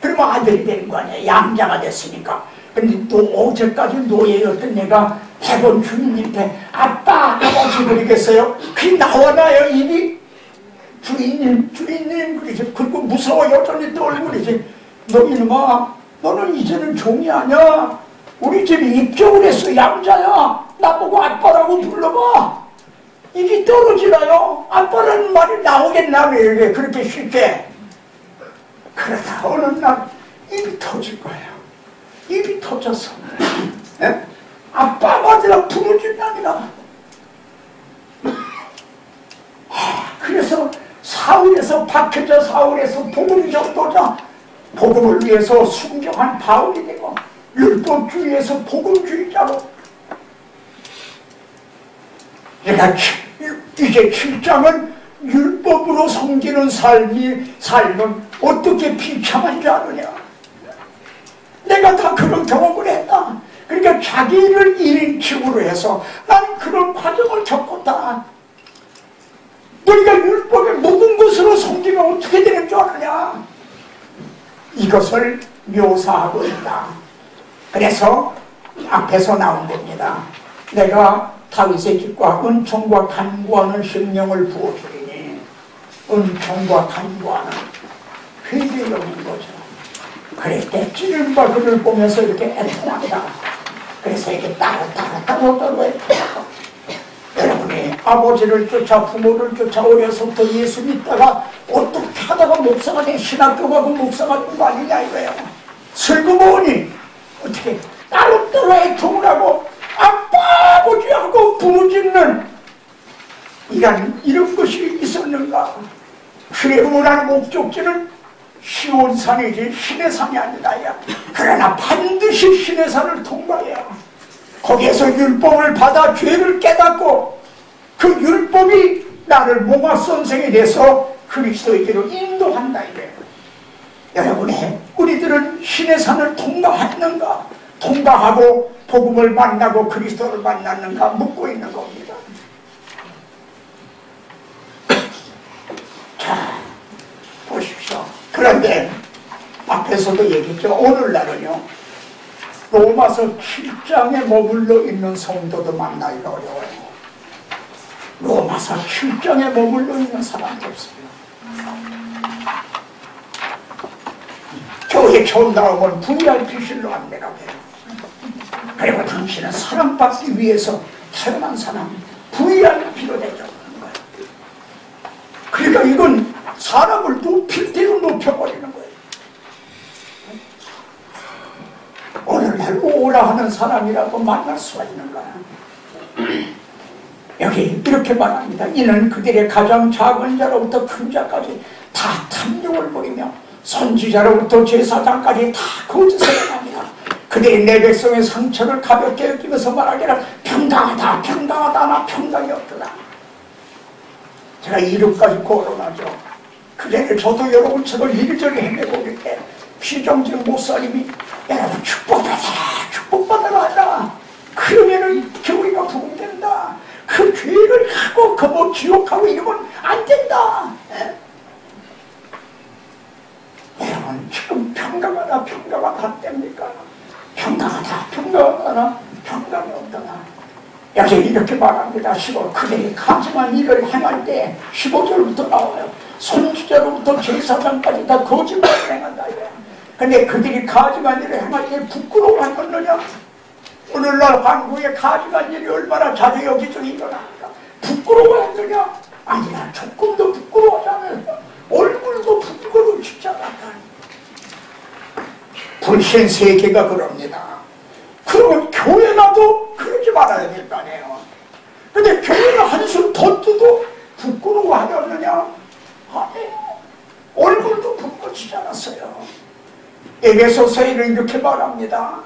그러면 아들이 되는 거 아니에요. 양자가 됐으니까. 근데 또 어제까지 노예였던 내가 100원 주인님한테 아빠 아버지 그러겠어요? 그게 나와나요 입이? 주인님 그러지. 그리고 무서워 여전히 떨고 그러지. 너 이놈아 너는 이제는 종이 아니야. 우리 집에 입적을 했어. 양자야. 나보고 아빠라고 불러봐. 입이 떨어지나요? 아빠라는 말이 나오겠나? 왜 그렇게 쉽게. 그러다 어느 날 입이 터질 거예요. 입이 터져서 아빠 아버지라 부르짖나니라. 그래서 사울에서 박혀져 사울에서 복음 전도자, 복음을 위해서 순종한 바울이 되고 율법주의에서 복음주의자로. 내가 이제 7장은 율법으로 섬기는 삶은 어떻게 비참한 줄 아느냐. 내가 다 그런 경험을 했다. 그러니까 자기를 1인칭으로 해서 나는 그런 과정을 겪었다. 너희가 율법에 묵은 것으로 섬기면 어떻게 되는 줄 아느냐. 이것을 묘사하고 있다. 그래서 앞에서 나온 겁니다. 내가 다윗의 집과 은총과 간구하는 심령을 부어주리니, 은총과 간구하는 회개력인 거죠. 그럴 때 찌른바 그를 보면서 이렇게 애통한다. 그래서 이렇게 따로 여러분이 아버지를 쫓아 부모를 쫓아 어려서부터 예수 믿다가 어떻게 하다가 목사가 된 신학교 가고 목사가 된 거 아니냐 이거예요. 슬그머니 어떻게 따로 애통을 하고 아빠 아버지하고 부르짖는 이런 것이 있었는가. 회개하는 목적지는 시온산이지 신의 산이 아니다. 그러나 반드시 신의 산을 통과해야 거기에서 율법을 받아 죄를 깨닫고 그 율법이 나를 몽화 선생이 돼서 그리스도에게로 인도한다 이래요. 여러분의 우리들은 신의 산을 통과했는가? 통과하고 복음을 만나고 그리스도를 만났는가 묻고 있는 겁니다. 자, 보십시오. 그런데 앞에서도 얘기했죠. 오늘날은요, 로마서 7장에 머물러 있는 성도도 만나기가 어려워요. 로마서 7장에 머물러 있는 사람도 없어요. 교회 처음 나오면 VIP실로 안내라고 해요. 그리고 당신은 사랑받기 위해서 태어난 사람, VIP로 되자는 거예요. 그러니까 이건 사람을 높일 대로 높여버리는 거예요. 오늘날 오라 하는 사람이라고 만날 수가 있는 거야. 여기 이렇게 말합니다. 이는 그들의 가장 작은 자로부터 큰 자까지 다 탐욕을 부리며 선지자로부터 제사장까지 다 거짓을 합니다. 그들이 내 백성의 상처를 가볍게 여기면서 말하기를 평강하다 평강하다 나 평강이 없더라. 제가 이름까지 거론하죠. 그전에 저도 여러분처럼 이리저리 헤매고 있을 때 피정직 목사님이 여러분 축복받아라 축복받아라 하라. 그러면은 교회가 부흥된다. 그 죄를 하고 그 뭐 지옥하고 이러면 안 나옵니다. 15. 그들이 가증한 일을 행할 때 15절부터 나와요. 선지자로부터 제사장까지 다 거짓말을 행한다. 근데 그들이 가증한 일을 행할 때 부끄러워하겠느냐? 오늘날 한국에 가증한 일이 얼마나 자주 여기저기 일어납니까? 부끄러워했느냐? 아니야, 조금도 부끄러워하지 않아요. 얼굴도 부끄러워지지 않았다. 불신 세계가 그럽니다. 그러면 교회라도 그러지 말아야 될 거 아니에요. 근데 교회는 한숨 더 떠도 부끄러워하겠느냐? 아니, 얼굴도 부끄러지지 않았어요. 에베소서에는 이렇게 말합니다.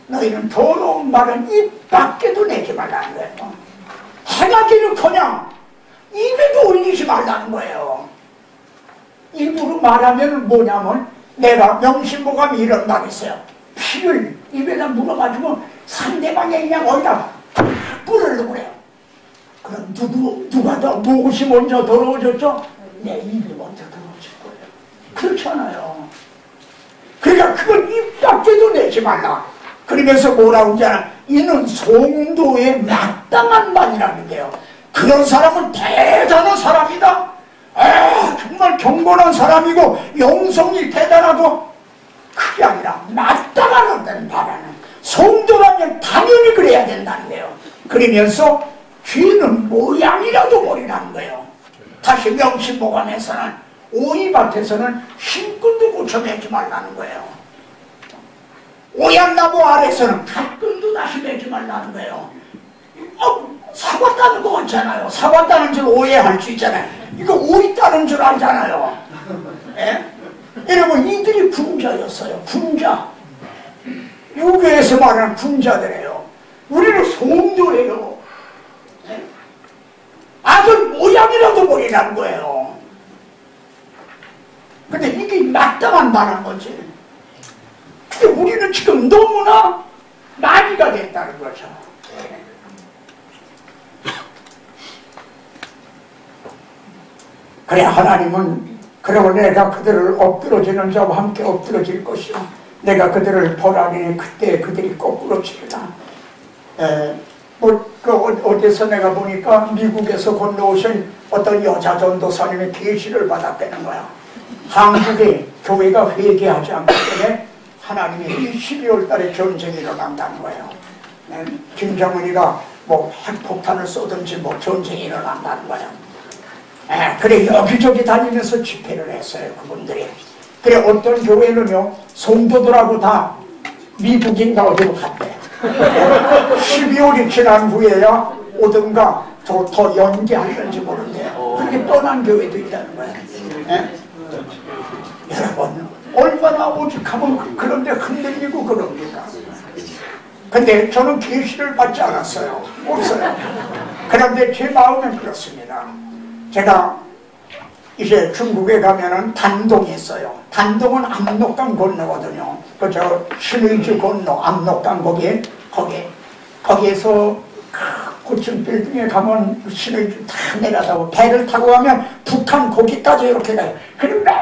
너희는 더러운 말은 입 밖에도 내지 말라는 거예요. 행하기는 그냥 입에도 올리지 말라는 거예요. 입으로 말하면 뭐냐면, 내가 명심보감이 이런 말이 있어요. 피를 입에다 물어가지고 상대방의 그냥 어디다 뿌리려고 그래요. 그럼 누가 더 무엇이 먼저 더러워졌죠? 내 입이 먼저 더러워질 거예요. 그렇잖아요. 그러니까 그걸 입 밖에도 내지 말라. 그러면서 뭐라고 하잖아. 이는 성도에 마땅한 말이라는 게요. 그런 사람은 대단한 사람이다. 정말 경건한 사람이고 영성이 대단하고, 그게 아니라 마땅하다는 바라는, 성도라면 당연히 그래야 된다는 거예요. 그러면서 귀는 모양이라도 버리라는 거예요. 다시 명심보감에서는, 오이밭에서는 신끈도 고쳐매지 말라는 거예요. 오얏나무 아래서는 갓끈도 다시 매지 말라는 거예요. 사과 따는 거 같잖아요. 사과 따는 줄 오해할 수 있잖아요. 이거 오이 따는 줄 알잖아요. 예? 여러분, 이들이 군자였어요. 군자. 유교에서 말하는 군자들이에요. 우리는 성도예요. 예? 아들 모양이라도 보이라는 거예요. 근데 이게 마땅한 말한 거지. 근데 우리는 지금 너무나 나이가 됐다는 거죠. 예. 그래, 하나님은 그러고 내가 그들을 엎드러지는 자와 함께 엎드러질 것이요 내가 그들을 벌하니 그때 그들이 거꾸로지리라. 어디서 내가 보니까 미국에서 건너오신 어떤 여자 전도사님의 계시를 받았다는 거야. 한국의 교회가 회개하지 않기 때문에 하나님이 12월 달에 전쟁이 일어난다는 거예요. 김정은이가 뭐 핵폭탄을 쏘든지 뭐 전쟁이 일어난다는 거예요. 그래, 여기저기 다니면서 집회를 했어요, 그분들이. 그래, 어떤 교회는요, 성도들하고 다 미국인가 어디로 갔대. 12월이 지난 후에야 오든가 더 연기하는지 모르는데요. 그렇게 떠난 교회도 있다는 거예요. 여러분, 얼마나 오직하면 그런데 흔들리고 그럽니까? 근데 저는 계시를 받지 않았어요. 없어요. 그런데 제 마음은 그렇습니다. 제가 이제 중국에 가면은 단동이 있어요. 단동은 압록강 건너거든요. 그저 신의주 건너 압록강 거기에서 고층 빌딩에 가면 신의주 다 내려다고 배를 타고 가면 북한 거기까지 이렇게 가요. 그리고 막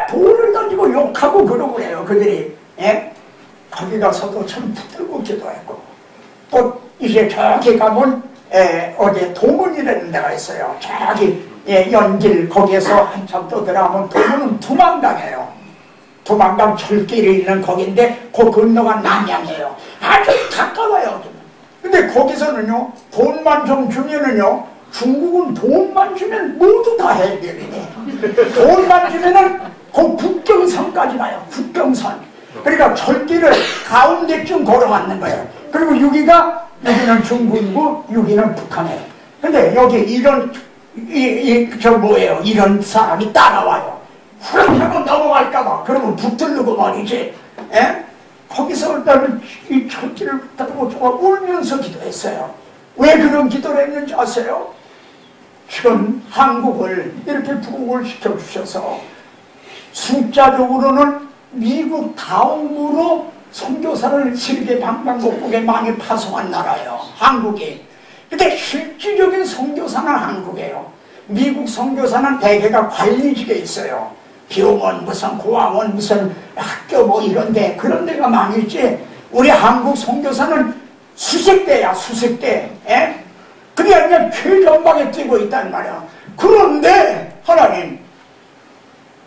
돌을 던지고 욕하고 그러고 그래요, 그들이. 예? 거기 가서도 참 붙들고 기도했고, 또 이제 저기 가면 어디 도문이라는 데가 있어요. 저기 연길 거기에서 한참 또 들어가면 도문은 두만강이에요. 두만강 철길이 있는 거긴데 그 건너가 남양이에요. 아주 가까워요. 근데 거기서는요, 돈만 좀 주면은요, 중국은 돈만 주면 모두 다 해결이 돼. 돈만 주면은 그 국경선까지 가요. 국경선. 그러니까 철길을 가운데쯤 걸어갔는 거예요. 그리고 여기는 중국이고 여기는 북한이에요. 근데 여기 이런 이런 사람이 따라와요. 후락하고 넘어갈까봐. 그러면 붙들고 말이지. 에? 거기서 일단은 이 철길을 붙들고 저가 울면서 기도했어요. 왜 그런 기도를 했는지 아세요? 지금 한국을 이렇게 부흥을 시켜주셔서 숫자적으로는 미국 다음으로 선교사를 세계 방방곡곡에 많이 파송한 나라예요, 한국이. 근데 실질적인 선교사는 한국이에요. 미국 선교사는 대개가 관리직에 있어요. 병원, 무슨 고아원, 무슨 학교 뭐 이런데, 그런 데가 많이 있지. 우리 한국 선교사는 수색대야, 수색대. 에? 그게 그냥 최전방에 뛰고 있단 말이야. 그런데 하나님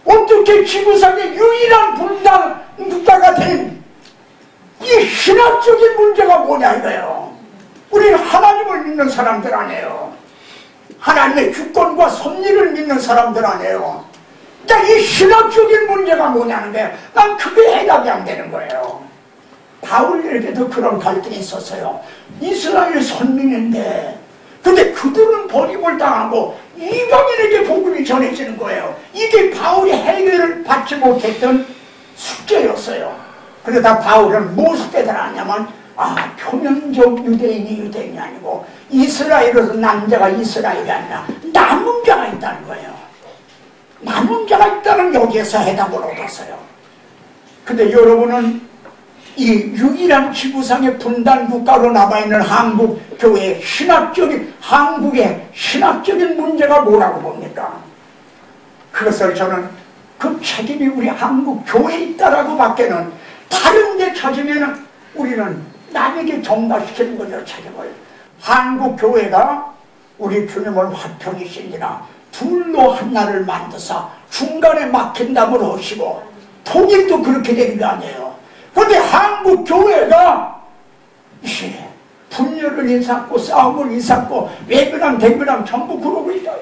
어떻게 지구상의 유일한 분당 국가가 된 이 신학적인 문제가 뭐냐 이거예요. 우리는 하나님을 믿는 사람들 아니에요. 하나님의 주권과 섭리를 믿는 사람들 아니에요. 그러니까 이 신학적인 문제가 뭐냐는 게 난 그게 해답이 안 되는 거예요. 바울에게도 그런 갈등이 있었어요. 이스라엘 선민인데 근데 그들은 버림을 당하고 이방인에게 복음이 전해지는 거예요. 이게 바울이 해결을 받지 못했던 숙제였어요. 그러다 바울은 뭐 숙제를 하냐면 표면적 유대인이 아니고 이스라엘에서 남자가 이스라엘이 아니라 남은 자가 있다는 거예요. 남은 자가 있다는 여기에서 해답을 얻었어요. 근데 여러분은 이 유일한 지구상의 분단 국가로 남아있는 한국 교회의 한국의 신학적인 문제가 뭐라고 봅니까? 그것을 저는 그 책임이 우리 한국 교회에 있다라고 밖에는 다른 데 찾으면 우리는 남에게 전가시키는 거죠, 책임을. 한국 교회가 우리 주님을 화평이시니라 둘로 하나를 만드사 중간에 막힌 담을 하시고 통일도 그렇게 되는 거 아니에요. 그런데 한국 교회가 이제 분열을 일삼고 싸움을 일삼고 외교랑 대교랑 전부 그러고 있다.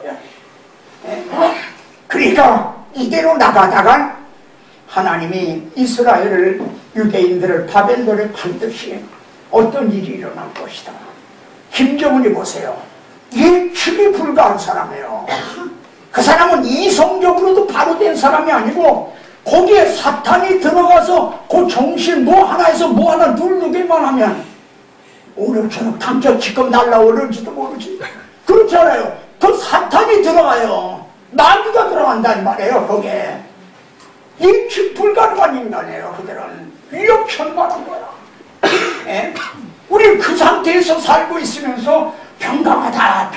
그러니까 이대로 나가다가 하나님이 이스라엘을 유대인들을 바벨론에 팔듯이 어떤 일이 일어날 것이다. 김정은이 보세요. 예측이 불가한 사람이에요. 그 사람은 이성적으로도 바로 된 사람이 아니고 거기에 사탄이 들어가서 그 정신 뭐 하나에서 뭐 하나 누르기만 하면 오늘처럼 당장 지금 날라오를지도 모르지. 그렇잖아요. 그 사탄이 들어가요. 마귀가 들어간단 말이에요. 거기에 예측 불가능한 인간이에요. 그들은 위협천만한 거야. 우리 그 상태에서 살고 있으면서 평강하다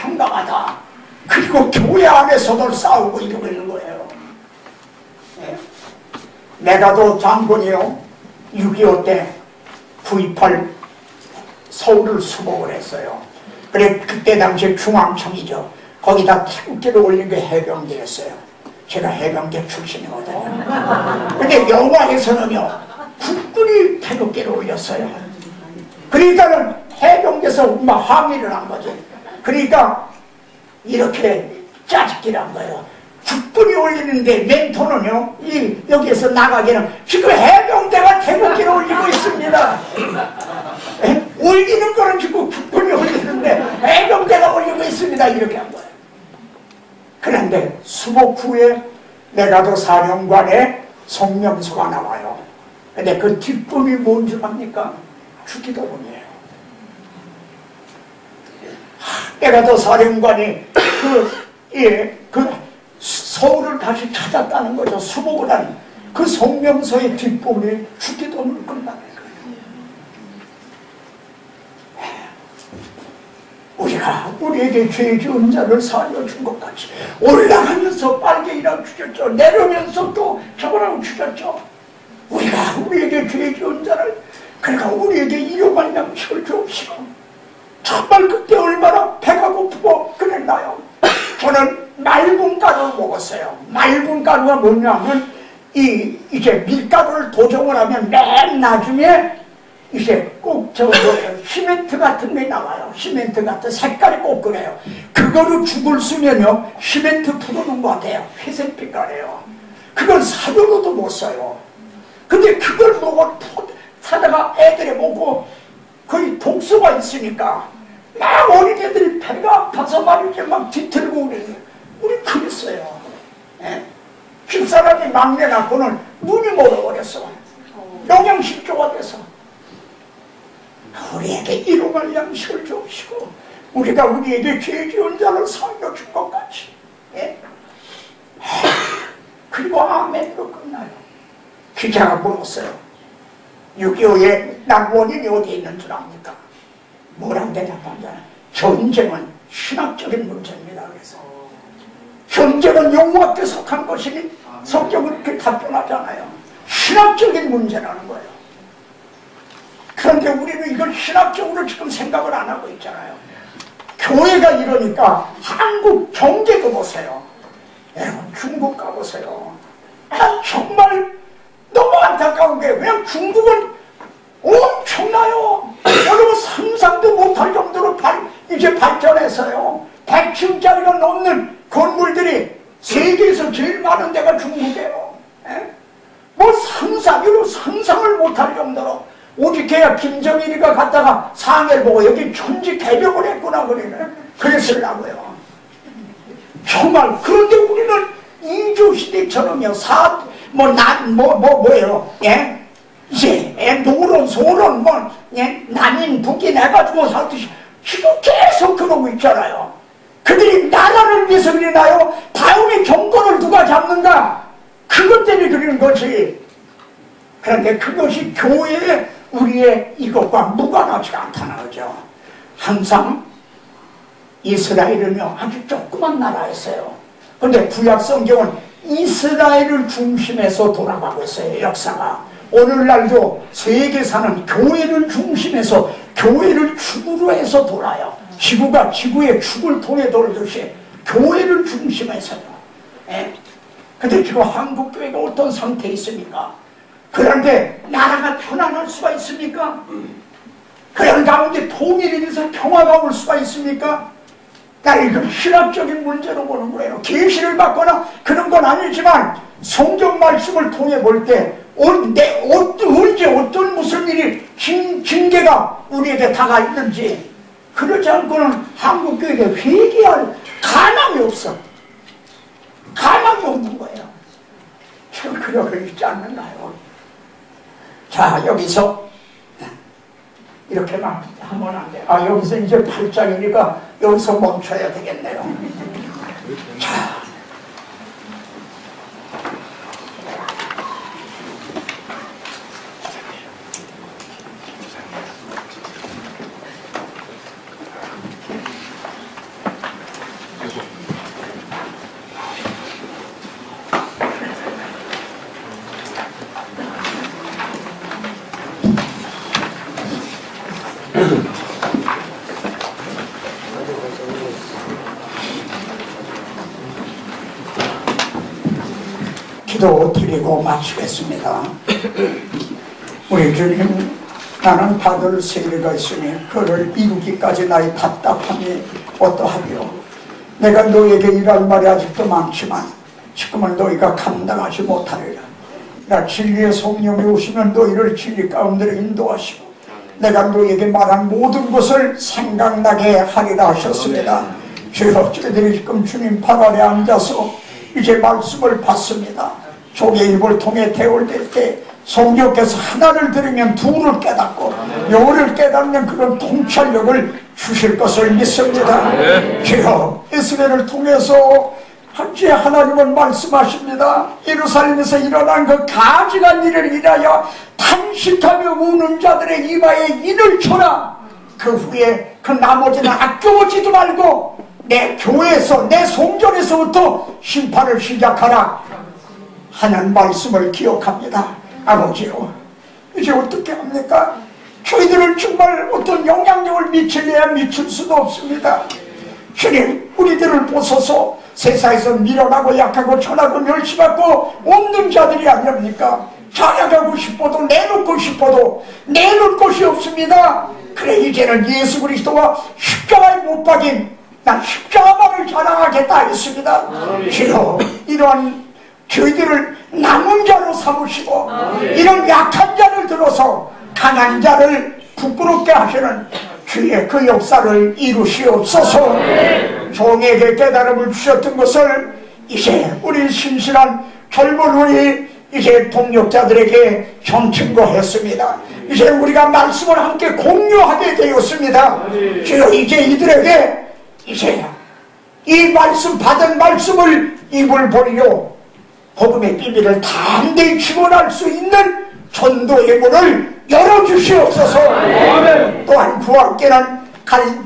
그리고 교회 안에서도 싸우고 이러고 있는 거예요. 내가도 장군이요 6.25 때 9.28 서울을 수복을 했어요. 그래 그때 당시에 중앙청이죠. 거기다 태극기를 올린 게 해병대였어요. 제가 해병대 출신이거든요. 근데 영화에서는요 국군이 태극기를 올렸어요. 그러니까는 해병대에서 막 항의를 한 거죠. 그러니까 이렇게 짜증기를 한 거예요. 국군이 올리는데 멘토는요 여기에서 나가기는 지금 해병대가 태극기를 올리고 있습니다. 올리는 거는 지금 국군이 올리는데 해병대가 올리고 있습니다. 이렇게 한 거예요. 그런데 수복 후에 내가도 사령관의 성명서가 나와요. 근데 그 뒷부분이 뭔 줄 압니까? 주기도문이에요. 내가도 사령관이 그 서울을 다시 찾았다는 거죠. 수복을 한 그 성명서의 뒷부분이 주기도문을 끝나는 거예요. 우리가 우리에게 죄 지은 자를 살려준 것 같이 올라가면서 빨갱이라고 죽였죠. 내려오면서 또 저거라고 죽였죠. 우리가 우리에게 죄 지은 자를 그러니까 우리에게 일용할 양식을 주옵시고 정말 그때 얼마나 배가 고프고 그랬나요? 저는 맑은 가루를 먹었어요. 맑은 가루가 뭐냐면 이제 밀가루를 도정을 하면 맨 나중에 이제 꼭 시멘트 같은 게 나와요. 시멘트 같은 색깔이 꼭 그래요. 그거를 죽을 쓰면요 시멘트 풀어놓은 것 같아요. 회색 빛깔이에요. 그걸 사료로도 못 써요. 근데 그걸 사다가 애들이 먹고 거의 독소가 있으니까 막 어린애들이 배가 아파서 말이지 막 뒤틀고 우리 그랬어요. 집사람이 막내 낳고는 눈이 멀어버렸어. 영양실조가 돼서. 우리에게 일용할 양식을 주시고 우리가 우리에게 죄 지은 자를 살려준 것 같이. 그리고 아멘으로 끝나요. 기자가 물었어요. 6.25의 난 원인이 어디에 있는 줄 압니까? 뭐라고 대답하잖아요. 전쟁은 신학적인 문제입니다. 그래서 전쟁은 용모한테 속한 것이니 성경은 그렇게 답변하잖아요. 신학적인 문제라는 거예요. 그런데 우리는 이걸 신학적으로 지금 생각을 안 하고 있잖아요. 교회가 이러니까 한국 경제도 보세요. 여러분 중국 가보세요. 정말 너무 안타까운 게 그냥 중국은 엄청나요. 여러분 상상도 못할 정도로 이제 발전했어요. 100층짜리가 넘는 건물들이 세계에서 제일 많은 데가 중국이에요. 뭐 상상을 못할 정도로. 오직 걔가 김정일이가 갔다가 상해를 보고 여기 천지 개벽을 했구나 그랬으려고요. 정말. 그런데 우리는 인조시대처럼요. 뭐예요? 예? 이제 노론 소론 남인 북인 해가지고 살듯이 지금 계속 그러고 있잖아요. 그들이 나라를 위해서 그러나요? 다음에 정권을 누가 잡는가? 그것 때문에 그러는 거지. 그런데 그것이 교회의 우리의 이것과 무관하지가 않다는 거죠. 항상 이스라엘은요 아주 조그만 나라였어요. 그런데 구약 성경은 이스라엘을 중심에서 돌아가고 있어요. 역사가. 오늘날도 세계사는 교회를 중심에서 교회를 축으로 해서 돌아요. 지구가 지구의 축을 통해 돌듯이 교회를 중심해서요. 근데 지금 한국교회가 어떤 상태에 있습니까? 그런데 나라가 편안할 수가 있습니까? 그런 가운데 통일이 돼서 평화가 올 수가 있습니까? 나는 이건 신학적인 문제로 보는 거예요. 계시를 받거나 그런 건 아니지만 성경 말씀을 통해 볼 때 언제 어떤 무슨 일이 징계가 우리에게 다가있는지 그러지 않고는 한국교회에 회개할 가망이 없어. 가망이 없는 거예요. 지금 그러고 있지 않는가요? 자, 여기서 이렇게만 하면 안 돼요. 여기서 이제 8장이니까 여기서 멈춰야 되겠네요. 자, 기도 드리고 마치겠습니다. 우리 주님, 나는 받을 세계가 있으니 그를 이루기까지 나의 답답함이 어떠하리요. 내가 너에게 일할 말이 아직도 많지만 지금은 너희가 감당하지 못하리라. 나 진리의 성령이 오시면 너희를 진리 가운데로 인도하시고 내가 너희에게 말한 모든 것을 생각나게 하리라 하셨습니다. 주여, 저희들이 지금 주님 발 아래 앉아서 이제 말씀을 받습니다. 조개 입을 통해 대올될 때 성령께서 하나를 들으면 둘을 깨닫고 여를 깨닫는 그런 통찰력을 주실 것을 믿습니다. 주여, 에스겔을 통해서 이제 하나님은 말씀하십니다. 예루살렘에서 일어난 그 가증한 일을 인하여 탄식하며 우는 자들의 이마에 인을 쳐라. 그 후에 그 나머지는 아껴보지도 말고 내 교회에서 내 성전에서부터 심판을 시작하라 하는 말씀을 기억합니다. 아버지요, 이제 어떻게 합니까? 저희들은 정말 어떤 영향력을 미치려야 미칠 수도 없습니다. 주님, 우리들을 보소서. 세상에서 밀어나고 약하고 천하고 멸시받고 없는 자들이 아닙니까? 자라가고 싶어도 내놓고 싶어도 내놓을 곳이 없습니다. 그래, 이제는 예수 그리스도와 십자가에 못 박인 난 십자가만을 자랑하겠다 했습니다. 주여, 이러한 저희들을 남은 자로 삼으시고 이런 약한 자를 들어서 강한 자를 부끄럽게 하시는 주의 그 역사를 이루시옵소서. 종에게 깨달음을 주셨던 것을 이제 우리 신실한 젊은 우리 이제 동력자들에게 전증거했습니다. 이제 우리가 말씀을 함께 공유하게 되었습니다. 주여, 이제 이들에게 이제 이 말씀 받은 말씀을 입을 벌이려 복음의 비밀을 담대히 증언할 수 있는 전도의 문을 열어주시옵소서. 또한 그와 함께는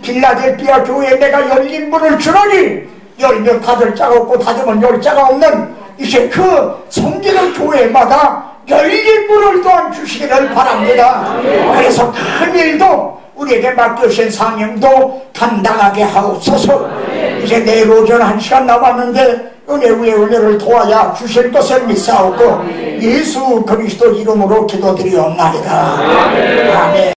빌라델피아 교회에 내가 열린 문을 주노니 열면 닫을 자가 없고 닫으면 열 자가 없는 이제 그 섬기는 교회마다 열린 문을 또한 주시기를 바랍니다. 그래서 큰 일도 우리에게 맡겨주신 사명도 감당하게 하옵소서. 이제 내일 오전 1시간 남았는데 은혜 위에 은혜를 도와야 주실 것을 믿사옵고 예수 그리스도 이름으로 기도드리옵나이다. 아멘.